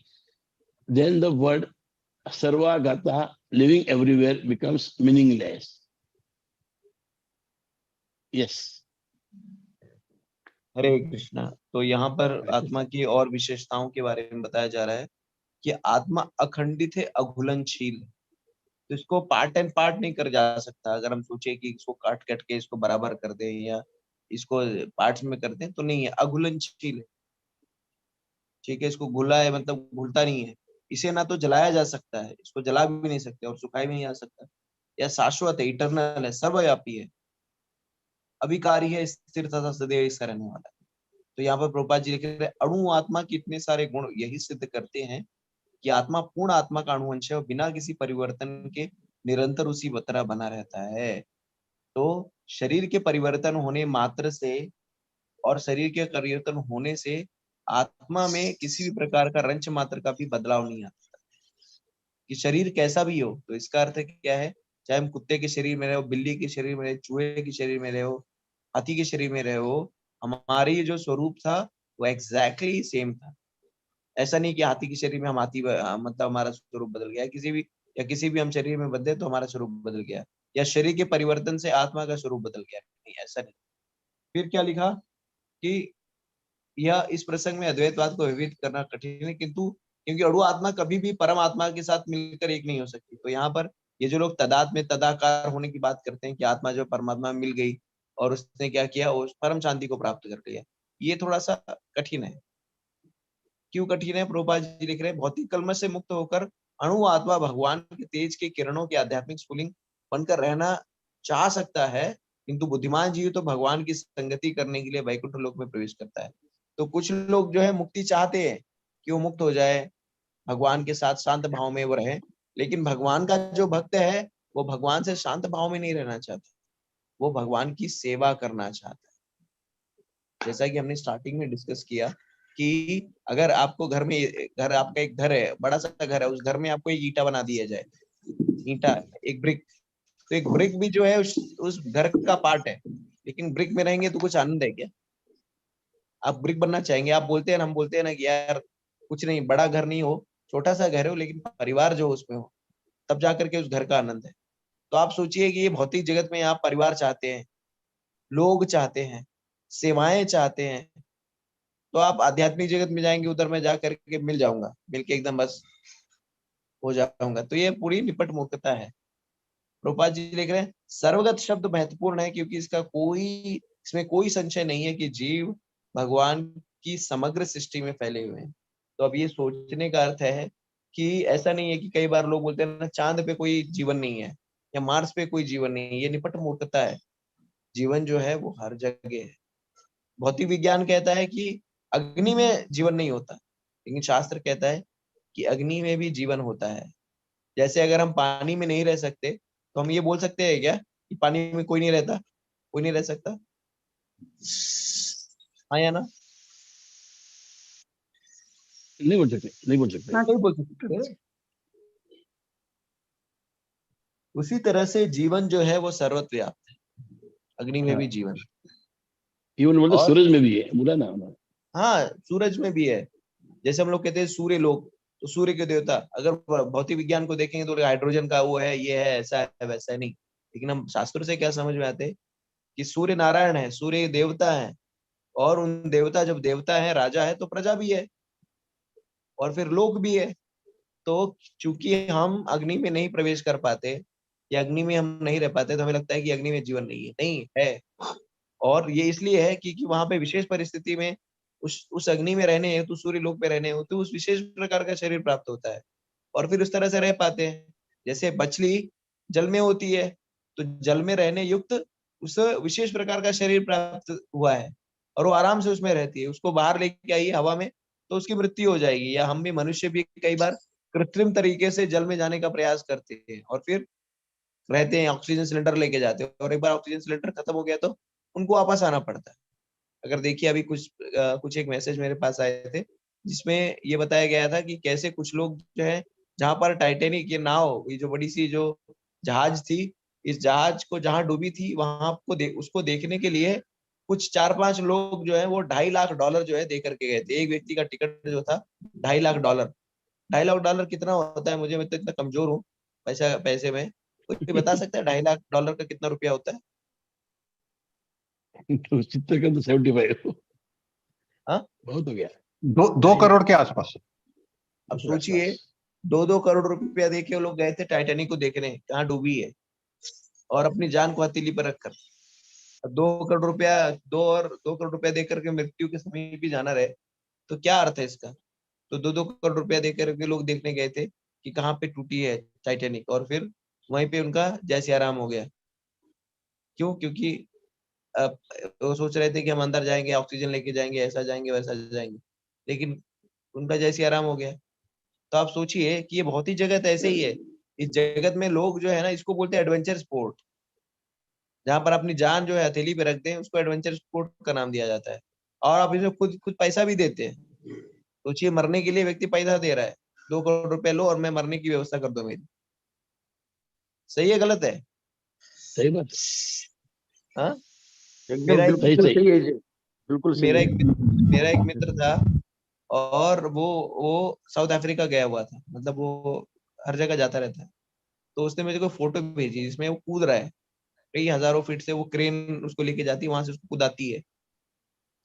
then the word Sarvagata, living everywhere, becomes meaningless. Yes. हरे कृष्णा। तो यहाँ पर आत्मा की और विशेषताओं के बारे में बताया जा रहा है कि आत्मा अखंडित है, अघुलनशील है। तो इसको पार्ट एंड पार्ट नहीं कर जा सकता। अगर हम सोचे कि इसको काट काट के इसको बराबर कर दें या इसको पार्ट्स में कर दें तो नहीं है, अघुलनशील है। ठीक है, इसको घुला है मतलब घुलता नहीं है। इसे ना तो जलाया जा सकता है, इसको जला भी नहीं सकते और सुखाया भी नहीं जा सकता। यह शाश्वत है, इटरनल है, सर्वव्यापी है, अविकारी है, स्थिर तथा सदैव इसका रहने वाला है। तो यहाँ पर प्रभुपाद जी लिख रहे हैं अणु आत्मा के इतने सारे गुण यही सिद्ध करते हैं कि आत्मा पूर्ण आत्मा का अणुवंश है और बिना किसी परिवर्तन के निरंतर उसी तरह बना रहता है। तो शरीर के परिवर्तन होने मात्र से और शरीर के परिवर्तन होने से आत्मा में किसी भी प्रकार का रंच मात्र का भी बदलाव नहीं आता। कि शरीर कैसा भी हो, तो इसका अर्थ क्या है, चाहे हम कुत्ते के शरीर में रहे हो, बिल्ली के शरीर में रहे, चूहे के शरीर में रहे हो, हाथी के शरीर में रहे हो, हमारी जो स्वरूप था वो एग्जैक्टली सेम था। ऐसा नहीं कि हाथी के शरीर में हम हाथी मतलब हमारा स्वरूप बदल गया, किसी भी हम शरीर में बदले तो हमारा स्वरूप बदल गया, या शरीर के परिवर्तन से आत्मा का स्वरूप बदल गया, नहीं, ऐसा नहीं। फिर क्या लिखा कि यह इस प्रसंग में अद्वैतवाद को विविध करना कठिन है, किंतु क्योंकि अणु आत्मा कभी भी परम आत्मा के साथ मिलकर एक नहीं हो सकती। तो यहाँ पर ये जो लोग तदात में तदाकार होने की बात करते हैं कि आत्मा जो परमात्मा में मिल गई और उसने क्या किया, उस परम शांति को प्राप्त कर लिया, ये थोड़ा सा कठिन है। क्यों कठिन है? प्रभुपाद जी लिख रहे हैं भौतिक कलमश से मुक्त होकर अणु आत्मा भगवान के तेज के किरणों के आध्यात्मिक स्फुलिंग बनकर रहना चाह सकता है, किंतु बुद्धिमान जीव तो भगवान की संगति करने के लिए वैकुंठ लोक में प्रवेश करता है। तो कुछ लोग जो है मुक्ति चाहते हैं कि वो मुक्त हो जाए, भगवान के साथ शांत भाव में वो रहे, लेकिन भगवान का जो भक्त है वो भगवान से शांत भाव में नहीं रहना चाहता, वो भगवान की सेवा करना चाहता है। जैसा कि हमने स्टार्टिंग में डिस्कस किया कि अगर आपको घर में, घर आपका एक घर है, बड़ा सा घर है, उस घर में आपको एक ईंटा बना दिया जाए, ईंटा एक ब्रिक, तो एक ब्रिक भी जो है उस घर का पार्ट है, लेकिन ब्रिक में रहेंगे तो कुछ आनंद है क्या? आप ब्रिक बनना चाहेंगे? आप बोलते हैं ना, हम बोलते हैं ना कि यार कुछ नहीं, बड़ा घर नहीं हो, छोटा सा घर हो, लेकिन परिवार जो उसमें हो, तब जाकर के उस घर का आनंद है। तो आप सोचिए कि ये भौतिक जगत में आप परिवार चाहते हैं, लोग चाहते हैं, सेवाएं चाहते हैं, तो आप आध्यात्मिक जगत में जाएंगे, उधर मैं जा करके मिल जाऊंगा, मिल के एकदम बस हो जाऊंगा। तो ये पूरी निपट मुक्तता है। प्रभुपाद जी लिख रहे हैं सर्वगत शब्द महत्वपूर्ण है, क्योंकि इसमें कोई संशय नहीं है कि जीव भगवान की समग्र सृष्टि में फैले हुए हैं। तो अब ये सोचने का अर्थ है कि ऐसा नहीं है कि कई बार लोग बोलते हैं ना चांद पे कोई जीवन नहीं है या मार्स पे कोई जीवन नहीं है, ये निपट मूर्खता है। जीवन जो है वो हर जगह है। भौतिक विज्ञान कहता है कि अग्नि में जीवन नहीं होता, लेकिन शास्त्र कहता है कि अग्नि में भी जीवन होता है। जैसे अगर हम पानी में नहीं रह सकते तो हम ये बोल सकते हैं क्या कि पानी में कोई नहीं रहता, कोई नहीं रह सकता? हाँ या ना? नहीं बोल सकते, नहीं बोल सकते। हाँ, नहीं बोल सकते। उसी तरह से जीवन जो है वो सर्वत्र व्याप्त है, अग्नि में भी जीवन, इवन बोलते और सूरज में भी है, बोला ना उन्होंने। हाँ सूरज में भी है। जैसे हम लोग कहते हैं सूर्य लोग, तो सूर्य के देवता, अगर भौतिक विज्ञान को देखेंगे तो हाइड्रोजन का वो है, ये है, ऐसा है, वैसा है, नहीं। लेकिन हम शास्त्रों से क्या समझ में आते हैं कि सूर्य नारायण है, सूर्य देवता है, और उन देवता, जब देवता है, राजा है, तो प्रजा भी है और फिर लोक भी है। तो चूंकि हम अग्नि में नहीं प्रवेश कर पाते या अग्नि में हम नहीं रह पाते, तो हमें लगता है कि अग्नि में जीवन नहीं है। नहीं है, और ये इसलिए है कि वहां पे विशेष परिस्थिति में उस अग्नि में रहने हेतु, सूर्य लोक पे रहने हेतु उस विशेष प्रकार का शरीर प्राप्त होता है, और फिर उस तरह से रह पाते हैं। जैसे मछली जल में होती है, तो जल में रहने युक्त उस विशेष प्रकार का शरीर प्राप्त हुआ है, और वो आराम से उसमें रहती है। उसको बाहर लेके आइए हवा में तो उसकी मृत्यु हो जाएगी। या हम भी, मनुष्य भी कई बार कृत्रिम तरीके से जल में जाने का प्रयास करते हैं और फिर रहते हैं, ऑक्सीजन सिलेंडर लेके जाते हैं, और एक बार ऑक्सीजन सिलेंडर खत्म हो गया तो उनको वापस आना पड़ता है। अगर देखिए अभी कुछ एक मैसेज मेरे पास आए थे जिसमें ये बताया गया था कि कैसे कुछ लोग जो है, जहां पर टाइटेनिक ये नाव, ये जो बड़ी सी जो जहाज थी, इस जहाज को जहां डूबी थी वहां को उसको देखने के लिए कुछ 4-5 लोग जो है वो $2.5 लाख जो है दे करके गए थे। एक व्यक्ति का टिकट जो था $2.5 लाख। $2.5 लाख कितना होता है? मुझे, मैं तो इतना कमजोर हूँ पैसे में, कोई बता सकता है $2.5 लाख का कितना रुपया होता है? तो चित्र का तो 75 हाँ, बहुत हो गया। 2 करोड़ के आसपास। अब सोचिए 2-2 करोड़ रुपया देके वो लोग गए थे टाइटैनिक को देखने, कहाँ डूबी है, और अपनी जान को हथेली पर रखकर। अब 2 करोड़ रुपया देकर के मृत्यु के समीप भी जाना रहे, तो क्या अर्थ है इसका? तो 2-2 करोड़ रुपया देकर के लोग देखने गए थे कि कहाँ पे टूटी है टाइटैनिक, और फिर वहीं पे उनका जैसे आराम हो गया। क्यों? क्योंकि अब वो सोच रहे थे कि हम अंदर जाएंगे, ऑक्सीजन लेके जाएंगे, ऐसा जाएंगे, वैसा जाएंगे, लेकिन उनका जैसे आराम हो गया। तो आप सोचिए कि ये भौतिक जगत ऐसे ही है। इस जगत में लोग जो है ना, इसको बोलते हैं एडवेंचर स्पोर्ट, जहां पर अपनी जान जो है हथेली पे रख दें, उसको एडवेंचर स्पोर्ट का नाम दिया जाता है। और आप इसमें खुद खुद पैसा भी देते हैं। सोचिए मरने के लिए व्यक्ति पैसा दे रहा है, 2 करोड़ रुपया लो और मैं मरने की व्यवस्था कर दो मेरी। सही है गलत है? सही बात है। हाँ, एकदम मेरा एक सही बिल्कुल सही। सही है जी, बिल्कुल सही मेरा है। एक मित्र था, और वो साउथ अफ्रीका गया हुआ था, मतलब वो हर जगह जाता रहता है। तो उसने मुझे को फोटो भेजी जिसमें वो कूद रहा है, कई हजारों फीट से वो क्रेन उसको लेके जाती है, वहां से उसको कूदाती है।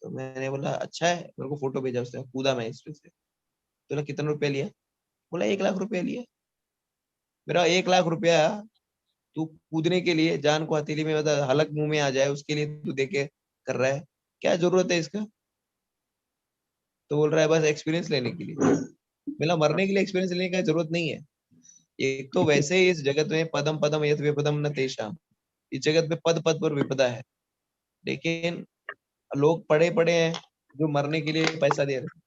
तो मैंने बोला अच्छा है, मेरे को फोटो भेजा उसने, कूदा मैं इस पे से। तो बोला कितना रुपया लिया? बोला 1 लाख रुपया लिया। मेरा 1 लाख रुपया तू कूदने के लिए, जान को हथेली में, बता, हलक मुंह में आ जाए उसके लिए तू दे के कर रहा है? क्या जरूरत है इसका? तो बोल रहा है बस एक्सपीरियंस लेने के लिए। मिला, मरने के लिए एक्सपीरियंस लेने की जरूरत नहीं है। एक तो वैसे ही इस जगत में पदम पदम यत विपदम न तेषाम, इस जगत में पद पद पर विपदा है, लेकिन लोग पड़े पड़े हैं जो मरने के लिए पैसा दे रहे हैं।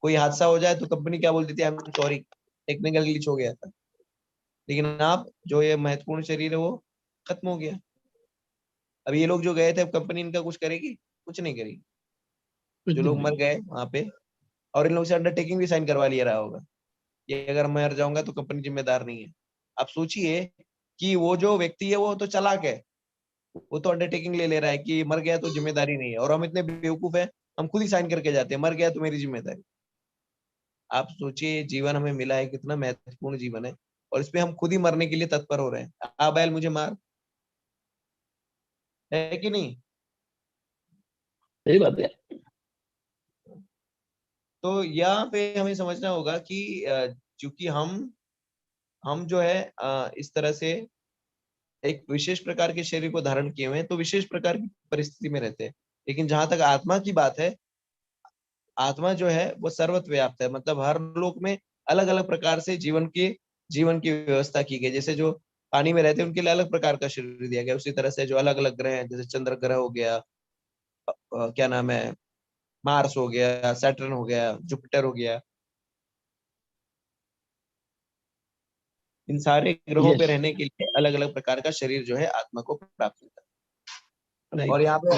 कोई हादसा हो जाए तो कंपनी क्या बोल देती है, I am sorry, technical glitch हो गया था। लेकिन आप जो ये महत्वपूर्ण शरीर है वो खत्म हो गया। अब ये लोग जो गए थे, अब कंपनी इनका कुछ करेगी? कुछ नहीं करेगी। जो लोग मर गए वहां पे, और इन लोगों से अंडरटेकिंग भी साइन करवा लिया रहा होगा, ये अगर मैं मर जाऊंगा तो कंपनी जिम्मेदार नहीं है। आप सोचिए कि वो जो व्यक्ति है वो तो चालाक है, वो तो अंडरटेकिंग ले ले रहा है कि मर गया तो जिम्मेदारी नहीं है, और हम इतने बेवकूफ है, हम खुद ही साइन करके जाते हैं, मर गया तो मेरी जिम्मेदारी। आप सोचिए जीवन हमें मिला है, कितना महत्वपूर्ण जीवन है, और इसमें हम खुद ही मरने के लिए तत्पर हो रहे हैं। आ बैल मुझे मार, है कि नहीं? सही बात है। तो यहाँ पे हमें समझना होगा कि चूंकि हम जो है इस तरह से एक विशेष प्रकार के शरीर को धारण किए हुए हैं, तो विशेष प्रकार की परिस्थिति में रहते हैं। लेकिन जहां तक आत्मा की बात है, आत्मा जो है वो सर्वत्र व्याप्त है, मतलब हर लोक में अलग अलग प्रकार से जीवन की व्यवस्था की गई। जैसे जो पानी में रहते हैं उनके लिए अलग प्रकार का शरीर दिया गया, उसी तरह से जो अलग अलग ग्रह हैं, जैसे चंद्र ग्रह हो गया, क्या नाम है, मार्स हो गया, सैटर्न हो गया, जुपिटर हो गया, इन सारे ग्रहों पे यस, रहने के लिए अलग अलग प्रकार का शरीर जो है आत्मा को प्राप्त होता है। और राइट। यहाँ पे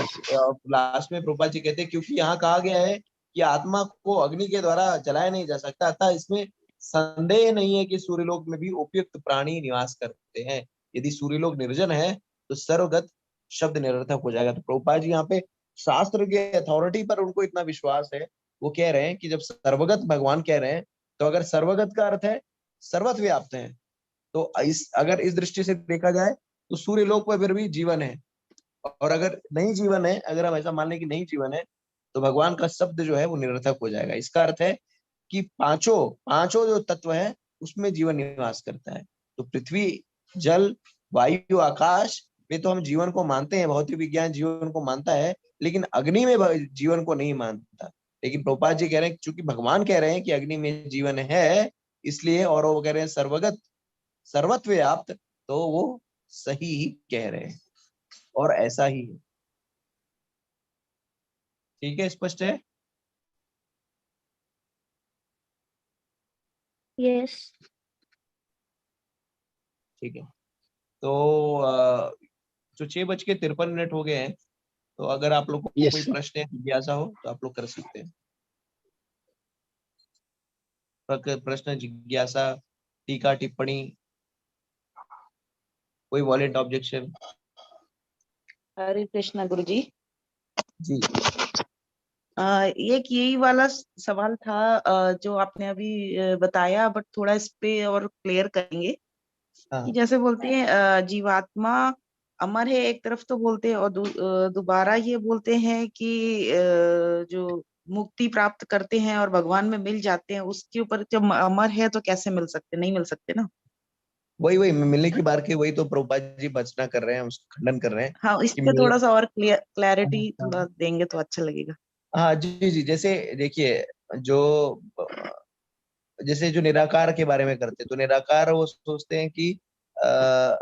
लास्ट में प्रभुपाद जी कहते हैं, क्योंकि यहाँ कहा गया है कि आत्मा को अग्नि के द्वारा जलाया नहीं जा सकता, अतः इसमें संदेह नहीं है कि सूर्यलोक में भी उपयुक्त प्राणी निवास करते हैं। यदि सूर्यलोक निर्जन है तो सर्वगत शब्द निरर्थक हो जाएगा। तो प्रभुपाद जी यहाँ पे शास्त्र के अथॉरिटी पर उनको इतना विश्वास है, वो कह रहे हैं कि जब सर्वगत भगवान कह रहे हैं, तो अगर सर्वगत का अर्थ है सर्वत्र व्याप्त है, तो अगर इस दृष्टि से देखा जाए तो सूर्यलोक पर फिर भी जीवन है। और अगर नहीं जीवन है, अगर हम ऐसा मान लें कि नहीं जीवन है, तो भगवान का शब्द जो है वो निरर्थक हो जाएगा। इसका अर्थ है कि पांचों पांचों जो तत्व है उसमें जीवन निवास करता है। तो पृथ्वी, जल, वायु, आकाश, वे तो हम जीवन को मानते हैं, भौतिक विज्ञान जीवन को मानता है, लेकिन अग्नि में जीवन को नहीं मानता। लेकिन प्रभुपाद जी कह रहे हैं, चूंकि भगवान कह रहे हैं कि अग्नि में जीवन है, इसलिए, और वो कह रहे हैं सर्वगत सर्वत्व व्याप्त, तो वो सही कह रहे हैं, और ऐसा ही है। ठीक है, स्पष्ट है? Yes. ठीक है। तो जो 6:53 हो गए हैं, तो अगर आप लोग को कोई यस, प्रश्न या जिज्ञासा हो तो आप लोग कर सकते हैं। प्रश्न, जिज्ञासा, टीका, टिप्पणी, कोई वॉलेंट ऑब्जेक्शन? हरे कृष्णा गुरु जी। जी। एक यही वाला सवाल था जो आपने अभी बताया, बट थोड़ा इस पे और क्लियर करेंगे हाँ, कि जैसे बोलते हैं जीवात्मा अमर है एक तरफ तो बोलते हैं, और दोबारा ये बोलते हैं कि जो मुक्ति प्राप्त करते हैं और भगवान में मिल जाते हैं, उसके ऊपर जब अमर है तो कैसे मिल सकते, नहीं मिल सकते ना। वही मिलने की बात की, वही तो प्रभुपाद जी बचना कर रहे हैं, उसका खंडन कर रहे हैं हाँ, इस कि पे मिल। थोड़ा सा और क्लैरिटी थोड़ा देंगे तो अच्छा लगेगा। हाँ जी जी, जैसे देखिए, जो जैसे जो निराकार के बारे में करते हैं, तो निराकार वो सोचते हैं कि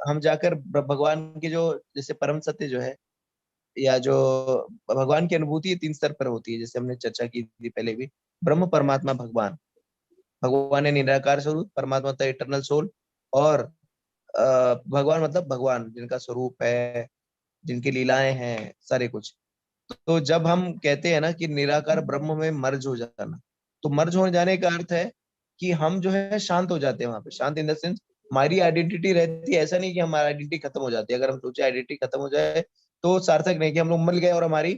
हम जाकर भगवान के जो, जैसे परम सत्य जो है, या जो भगवान की अनुभूति 3 स्तर पर होती है, जैसे हमने चर्चा की थी पहले भी। ब्रह्म, परमात्मा, भगवान। भगवान है निराकार स्वरूप, परमात्मा मतलब इटरनल सोल, और भगवान मतलब भगवान जिनका स्वरूप है, जिनकी लीलाएं हैं, सारे कुछ। तो जब हम कहते हैं ना कि निराकार ब्रह्म में मर्ज हो जाना, तो मर्ज हो जाने का अर्थ है कि हम जो है शांत हो जाते हैं वहां पे। शांत इन द सेंस हमारी आइडेंटिटी रहती है, ऐसा नहीं कि हमारी आइडेंटिटी खत्म हो जाती है। अगर हम सोचे आइडेंटिटी खत्म हो जाए तो सार्थक नहीं कि हम लोग मर गए और हमारी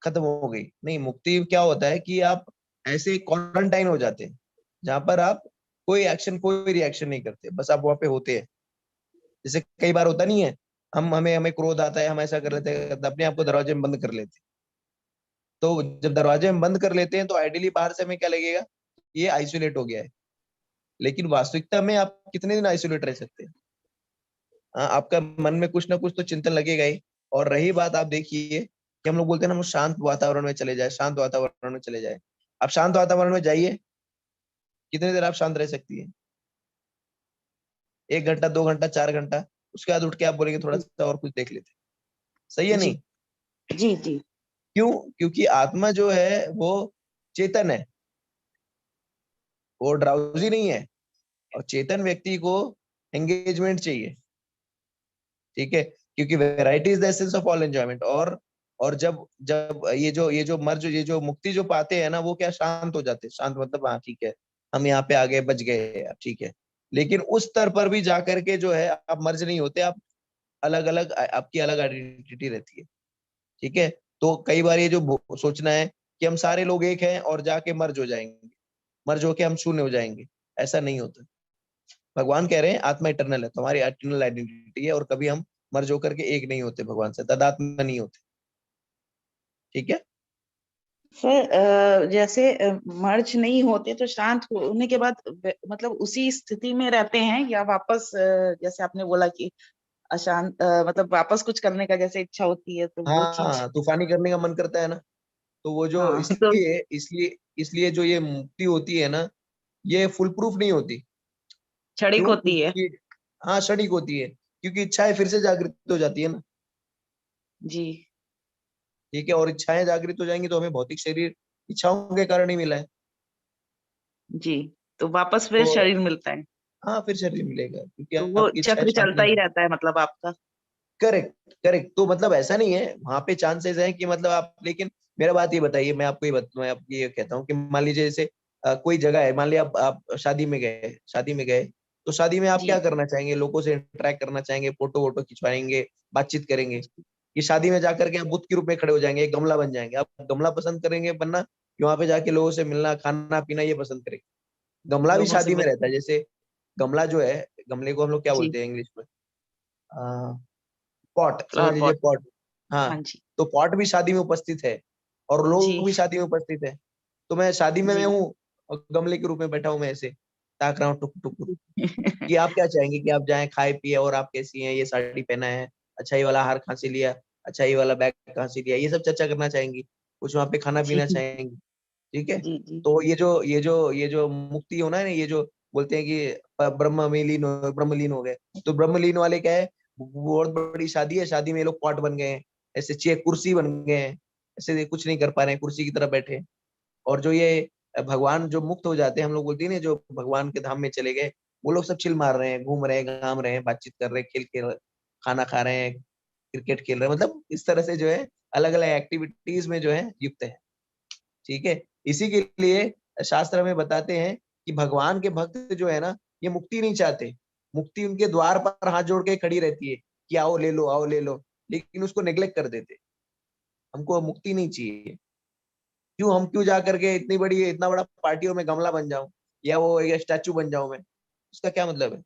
खत्म हो गई। नहीं, मुक्ति क्या होता है कि आप ऐसे क्वारंटाइन हो जाते हैं, जहां पर आप कोई एक्शन, कोई रिएक्शन नहीं करते, बस आप वहां पे होते हैं। जैसे कई बार होता नहीं है, हम हमें हमें क्रोध आता है, हम ऐसा कर लेते हैं, अपने आप को दरवाजे में बंद कर लेते हैं। तो जब दरवाजे में बंद कर लेते हैं तो आइडियली बाहर से हमें क्या लगेगा, ये आइसोलेट हो गया है। लेकिन वास्तविकता में आप कितने दिन आइसोलेट रह सकते हैं? हाँ, आपका मन में कुछ ना कुछ तो चिंतन लगेगा ही। और रही बात, आप देखिए कि हम लोग बोलते हैं ना, हम शांत वातावरण में चले जाए, शांत वातावरण में चले जाए। आप शांत वातावरण में जाइए, कितनी देर आप शांत रह सकती है? 1 घंटा, 2 घंटा, 4 घंटा, उसके बाद उठ के आप बोलेंगे थोड़ा सा और कुछ देख लेते। सही है जी नहीं? जी जी। क्यों? क्योंकि आत्मा जो है वो चेतन है, वो ड्राउजी नहीं है। और चेतन व्यक्ति को एंगेजमेंट चाहिए, ठीक है, क्योंकि variety is the essence of all enjoyment. और जब जब ये जो मर्ज, ये जो मुक्ति जो पाते हैं ना, वो क्या शांत हो जाते हैं। शांत मतलब हाँ ठीक है, हम यहाँ पे आ गए, बच गए यार, ठीक है। लेकिन उस स्तर पर भी जाकर के जो है आप मर्ज नहीं होते, आप अलग अलग, आपकी अलग आइडेंटिटी रहती है, ठीक है। तो कई बार ये जो सोचना है कि हम सारे लोग एक हैं और जाके मर्ज हो जाएंगे, मर्ज होके हम शून्य हो जाएंगे, ऐसा नहीं होता। भगवान कह रहे हैं आत्मा इटर्नल है, तुम्हारी इटर्नल आइडेंटिटी है, और कभी हम मर्ज होकर के एक नहीं होते, भगवान से तदात्मा नहीं होते, ठीक है। सर जैसे मर्ज नहीं होते तो शांत होने के बाद मतलब उसी स्थिति में रहते हैं, या वापस जैसे आपने बोला कि अशांत मतलब वापस कुछ करने का जैसे इच्छा होती है तो वो चीज। हाँ, तूफानी करने का मन करता है ना, तो वो जो हाँ तो इसलिए इसलिए इसलिए जो ये मुक्ति होती है ना, ये फुल प्रूफ नहीं होती। क्षणिक क्यों? होती है। क्योंकि हाँ, क्षणिक होती है, क्योंकि इच्छाएं फिर से जागृत हो जाती है ना, जी ठीक है। और इच्छाएं जागृत हो जाएंगी तो हमें भौतिक शरीर इच्छाओं के कारण ही मिला है, जी, तो वापस फिर तो शरीर मिलता है। हाँ, फिर शरीर मिलेगा, क्योंकि तो वो आपकी इच्छाएं चक्र शांत चलता नहीं ही होंगी। रहता है मतलब आपका। Correct, correct. तो मतलब ऐसा नहीं है, वहां पे चांसेस है कि मतलब आप, लेकिन मेरा बात ये बताइए, मैं आपको ये कहता हूँ कि मान लीजिए जैसे कोई जगह है, मान लिया आप शादी में गए, तो शादी में आप जी क्या करना चाहेंगे? लोगों से इंटरेक्ट करना चाहेंगे, फोटो वोटो खिंचवाएंगे, बातचीत करेंगे। ये शादी में जाकर के आप बुद्ध के रूप में खड़े हो जाएंगे, एक गमला बन जाएंगे। आप गमला पसंद करेंगे बनना, कि वहां पे जाके लोगों से मिलना, खाना पीना, ये पसंद करेंगे? गमला भी लोगों से शादी में रहता मिलते है। हैं। जैसे गमला जो है, गमले को हम लोग क्या जी बोलते हैं इंग्लिश में? पॉट, समझ फ्लावर लीजिए पॉट। पॉट। हाँ, हाँ जी तो पॉट भी शादी में उपस्थित है, और जी लोग भी शादी में उपस्थित है। तो मैं शादी में मैं जी हूँ, और गमले के रूप में बैठा हूँ, मैं ऐसे ताक रहा हूँ टुक टुक। कि आप क्या चाहेंगे कि आप जाएं, खाए पिए, और आप कैसी हैं, ये साड़ी पहना है, अच्छा ये वाला हार कहाँ से लिया, अच्छा ये वाला बैग कहाँ से लिया, ये सब चर्चा करना चाहेंगी, कुछ वहां पे खाना जी पीना चाहेंगी, ठीक है। जी जी तो ये जो मुक्ति होना है ना, ये जो बोलते हैं कि ब्रह्मलीन हो गए, तो ब्रह्मलीन वाले क्या है, बहुत बड़ी शादी है, शादी में ये लोग पॉट बन गए हैं, ऐसे चेयर कुर्सी बन गए हैं, ऐसे कुछ नहीं कर पा रहे हैं, कुर्सी की तरह बैठे हैं। और जो ये भगवान जो मुक्त हो जाते हैं, हम लोग बोलते हैं ना, जो भगवान के धाम में चले गए, वो लोग सब चिल मार रहे हैं, घूम रहे हैं, घाम रहे हैं, बातचीत कर रहे हैं, खेल खेल, खाना खा रहे हैं, क्रिकेट खेल रहे हैं, मतलब इस तरह से जो है अलग अलग एक्टिविटीज में जो है युक्त है, ठीक है। इसी के लिए शास्त्र हमें बताते हैं कि भगवान के भक्त जो है ना, ये मुक्ति नहीं चाहते। मुक्ति उनके द्वार पर हाथ जोड़ के खड़ी रहती है कि आओ ले लो, आओ ले लो, लेकिन उसको नेग्लेक्ट कर देते। हमको मुक्ति नहीं चाहिए। क्यों? हम क्यों जा करके इतना बड़ा पार्टियों में गमला बन जाऊं, या वो एक स्टैचू बन जाऊं मैं? उसका क्या मतलब है?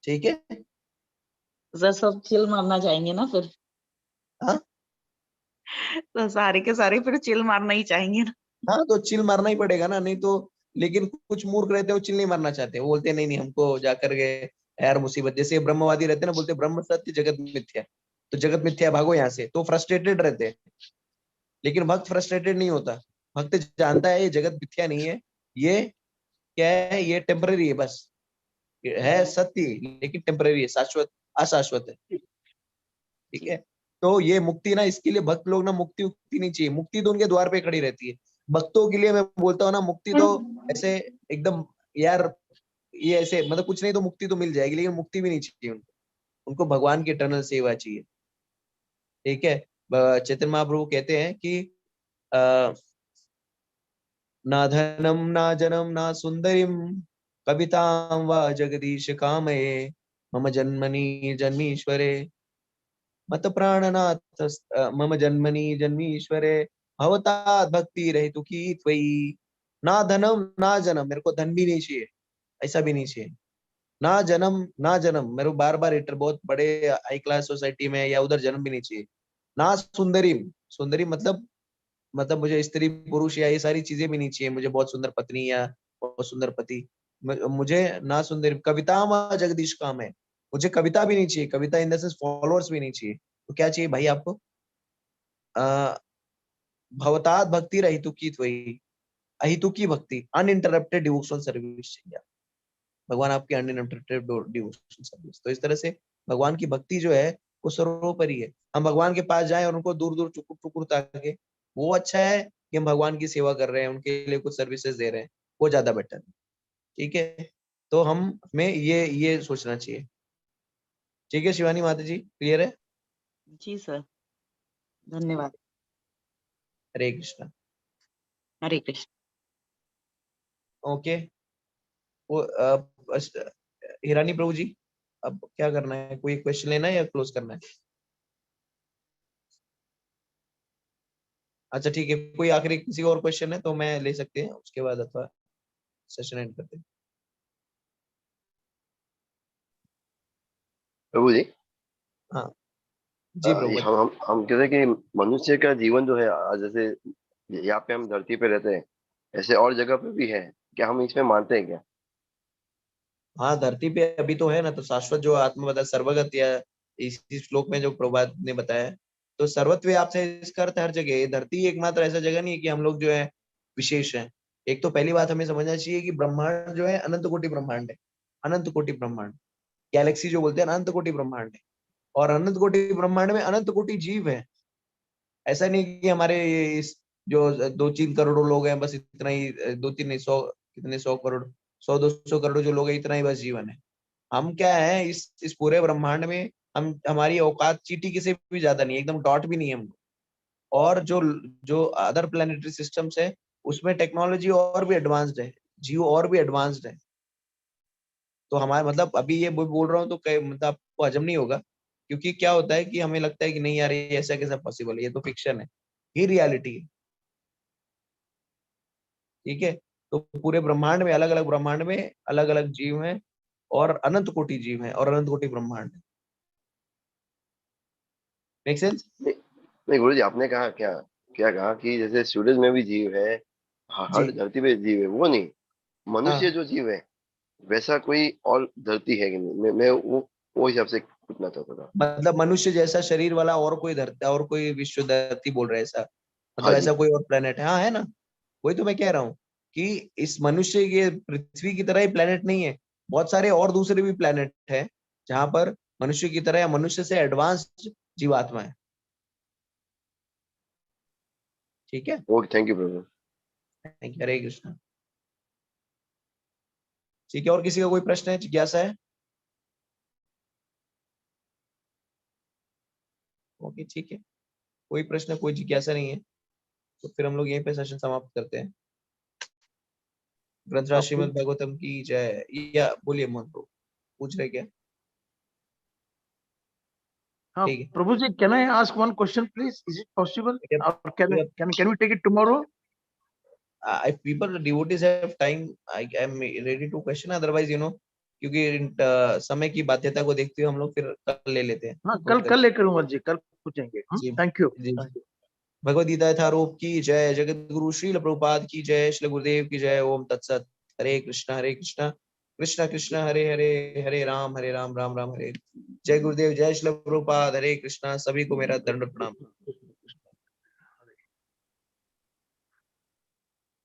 ठीक है। सर सब चिल मारना चाहेंगे ना फिर। हाँ, तो सारे के सारे फिर चिल मारना ही चाहेंगे ना। हाँ, तो चिल मारना ही पड़ेगा ना, नहीं तो। लेकिन कुछ मूर्ख रहते हैं, वो चिल नहीं मारना चाहते, वो बोलते हैं नहीं नहीं, हमको जाकर के यार मुसीबत, जैसे ब्रह्मवादी रहते हैं ना, बोलते हैं ब्रह्म सत्य जगत मिथ्या, तो जगत मिथ्या, भागो यहाँ से, तो फ्रस्ट्रेटेड रहते हैं। लेकिन भक्त फ्रस्ट्रेटेड नहीं होता। भक्त जानता है ये जगत मिथ्या नहीं है, ये क्या है, ये टेम्पररी है बस, ये है सत्य, लेकिन टेम्पररी है, शाश्वत अशाश्वत है, ठीक जी है। तो ये मुक्ति ना, इसके लिए भक्त लोग ना, मुक्ति उक्ति नहीं चाहिए, मुक्ति तो उनके द्वार पे खड़ी रहती है। भक्तों के लिए मैं बोलता हूँ ना, मुक्ति तो ऐसे एकदम, यार ये ऐसे मतलब कुछ नहीं, तो मुक्ति तो मिल जाएगी, लेकिन मुक्ति भी नहीं चाहिए उनको। उनको भगवान की इटर्नल सेवा चाहिए, ठीक है। चैतन्य महाप्रभु कहते हैं कि आ, ना धनम ना जनम ना सुंदरीम कवितां वा जगदीश कामये मम जन्मनि जन्मीश्वरे मत प्राणनाथ मम जन्मनि जन्मीश्वरे भवता भक्ति रहितु की त्वयि। ना धनम ना जन्म, मेरे को धन भी नहीं चाहिए, ऐसा भी नहीं चाहिए। ना जन्म ना जन्म, मेरे को बार बार इटर बहुत बड़े हाई क्लास सोसाइटी में या उधर जन्म भी नहीं चाहिए। ना सुंदरी, सुंदरी मतलब मुझे स्त्री पुरुष या ये सारी चीजें भी नहीं चाहिए, मुझे बहुत सुंदर पत्नी या बहुत सुंदर पति। मुझे ना सुंदर कविता में जगदीश काम है, मुझे कविता भी नहीं चाहिए, कविता इन द सेंस फॉलोअर्स भी नहीं चाहिए। तो क्या चाहिए भाई आपको? भवतात भक्ति रहितुकी त्वयि, अहितुकी भक्ति, अनइंटरप्टेड डिवोशनल सर्विस चाहिए। भगवान आपकी अनइंटरप्टेड डिवोशनल सर्विस। तो इस तरह से भगवान की भक्ति जो है वो सर्वोपरि है। हम भगवान के पास जाएं और उनको दूर दूर चुकुर चुकुर ताके, वो अच्छा है कि हम भगवान की सेवा कर रहे हैं, उनके लिए कुछ सर्विसेज दे रहे हैं, वो ज्यादा बेटर है, ठीक है। तो हमें ये सोचना चाहिए। ठीक है शिवानी माता जी, क्लियर है? जी सर, धन्यवाद। हरे कृष्णा। हरे कृष्ण। ओके, वो हिरानी प्रभु जी, अब क्या करना है? कोई क्वेश्चन लेना है या क्लोज करना है? अच्छा ठीक है, कोई आखिरी किसी और क्वेश्चन है तो मैं ले सकते हैं, उसके बाद अथवा सेशन एंड करते हैं। प्रभु जी, हाँ जी प्रभु ये हम कहते हैं कि मनुष्य का जीवन जो है जैसे यहाँ पे हम धरती पे रहते हैं, ऐसे और जगह पे भी है क्या? हम इसमें मानते हैं क्या? हाँ धरती पे अभी तो है ना, तो शाश्वत जो आत्मा बताया सर्वगत, या इसी श्लोक में जो प्रभुपाद ने बताया है, तो सर्वत्व आपसे इसका अर्थ हर जगह है। धरती एकमात्र ऐसा जगह नहीं है कि हम लोग जो है विशेष हैं। एक तो पहली बात हमें समझना चाहिए कि ब्रह्मांड जो है अनंत कोटि ब्रह्मांड है, अनंत कोटि ब्रह्मांड, गैलेक्सी जो बोलते हैं अनंत कोटि ब्रह्मांड है, और अनंत कोटि ब्रह्मांड में अनंत कोटि जीव है। ऐसा नहीं कि हमारे इस जो 2-3 करोड़ लोग हैं बस इतना ही, 2-3 नहीं 100, कितने 100 करोड़, 100-200 करोड़ जो लोग हैं, इतना ही बस जीवन है। हम क्या है इस पूरे ब्रह्मांड में, हम हमारी औकात चींटी किसी भी ज्यादा नहीं है, एकदम डॉट भी नहीं है हमको। और जो जो अदर प्लानिटरी सिस्टम्स है उसमें टेक्नोलॉजी और भी एडवांस्ड है, जीव और भी एडवांस्ड है। तो हमारे मतलब अभी ये बोल रहा हूँ तो मतलब आपको हजम नहीं होगा, क्योंकि क्या होता है कि हमें लगता है कि नहीं यार ये ऐसा कैसा पॉसिबल है, ये तो फिक्शन है, ये रियलिटी है। ठीक है, तो पूरे ब्रह्मांड में, अलग अलग ब्रह्मांड में अलग अलग जीव हैं, और अनंत कोटि जीव हैं, और अनंत कोटि ब्रह्मांड है। Make sense? नहीं, नहीं गुरु जी, आपने कहा क्या, क्या कहा कि जैसे सूरज में भी जीव है, जी हर धरती पे जीव है, वो नहीं, मनुष्य हाँ, जो जीव है वैसा कोई और धरती है कि नहीं? मैं वो हिसाब से पूछना चाहता था। मतलब मनुष्य जैसा शरीर वाला और कोई धरती, और कोई विश्व धरती बोल रहे हैं ऐसा, हाँ मतलब जी। ऐसा कोई और प्लेनेट है? हाँ है ना, वही तो मैं कह रहा हूँ कि इस मनुष्य के पृथ्वी की तरह ही प्लेनेट नहीं है, बहुत सारे और दूसरे भी प्लेनेट है जहां पर मनुष्य की तरह या मनुष्य से एडवांस जीवात्मा है। ठीक है, okay, thank you Prabhu. Thank you, Hare Krishna. ठीक है, और किसी का कोई प्रश्न है, जिज्ञासा है? ओके ठीक है, कोई प्रश्न, कोई जिज्ञासा नहीं है, तो फिर हम लोग यहीं पे सेशन समाप्त करते हैं। ग्रंथराज श्रीमद् भागवतम की जय। या बोलिए मोहन प्रभु, पूछ रहे क्या? हाँ ठीक है, Prabhu ji, can I ask one question please? Is it possible? Yep. और can Yep. Can we take it tomorrow? If people devotees have time, I am ready to question, otherwise क्योंकि समय की बाध्यता को देखते हुए हम लोग फिर कल ले लेते हैं। हाँ, तो कल लेकर आऊंगा जी, कल पूछेंगे। जी थैंक यू। जी, भगवद गीता यथारूप की जय, जगत गुरु श्रील प्रभुपाद की जय, श्री गुरुदेव की जय। ओम तत्सत। हरे कृष्णा कृष्णा कृष्णा हरे हरे, हरे राम राम राम हरे। जय गुरुदेव, जय श्री प्रभुपाद, हरे कृष्णा। सभी को मेरा दंड प्रणाम।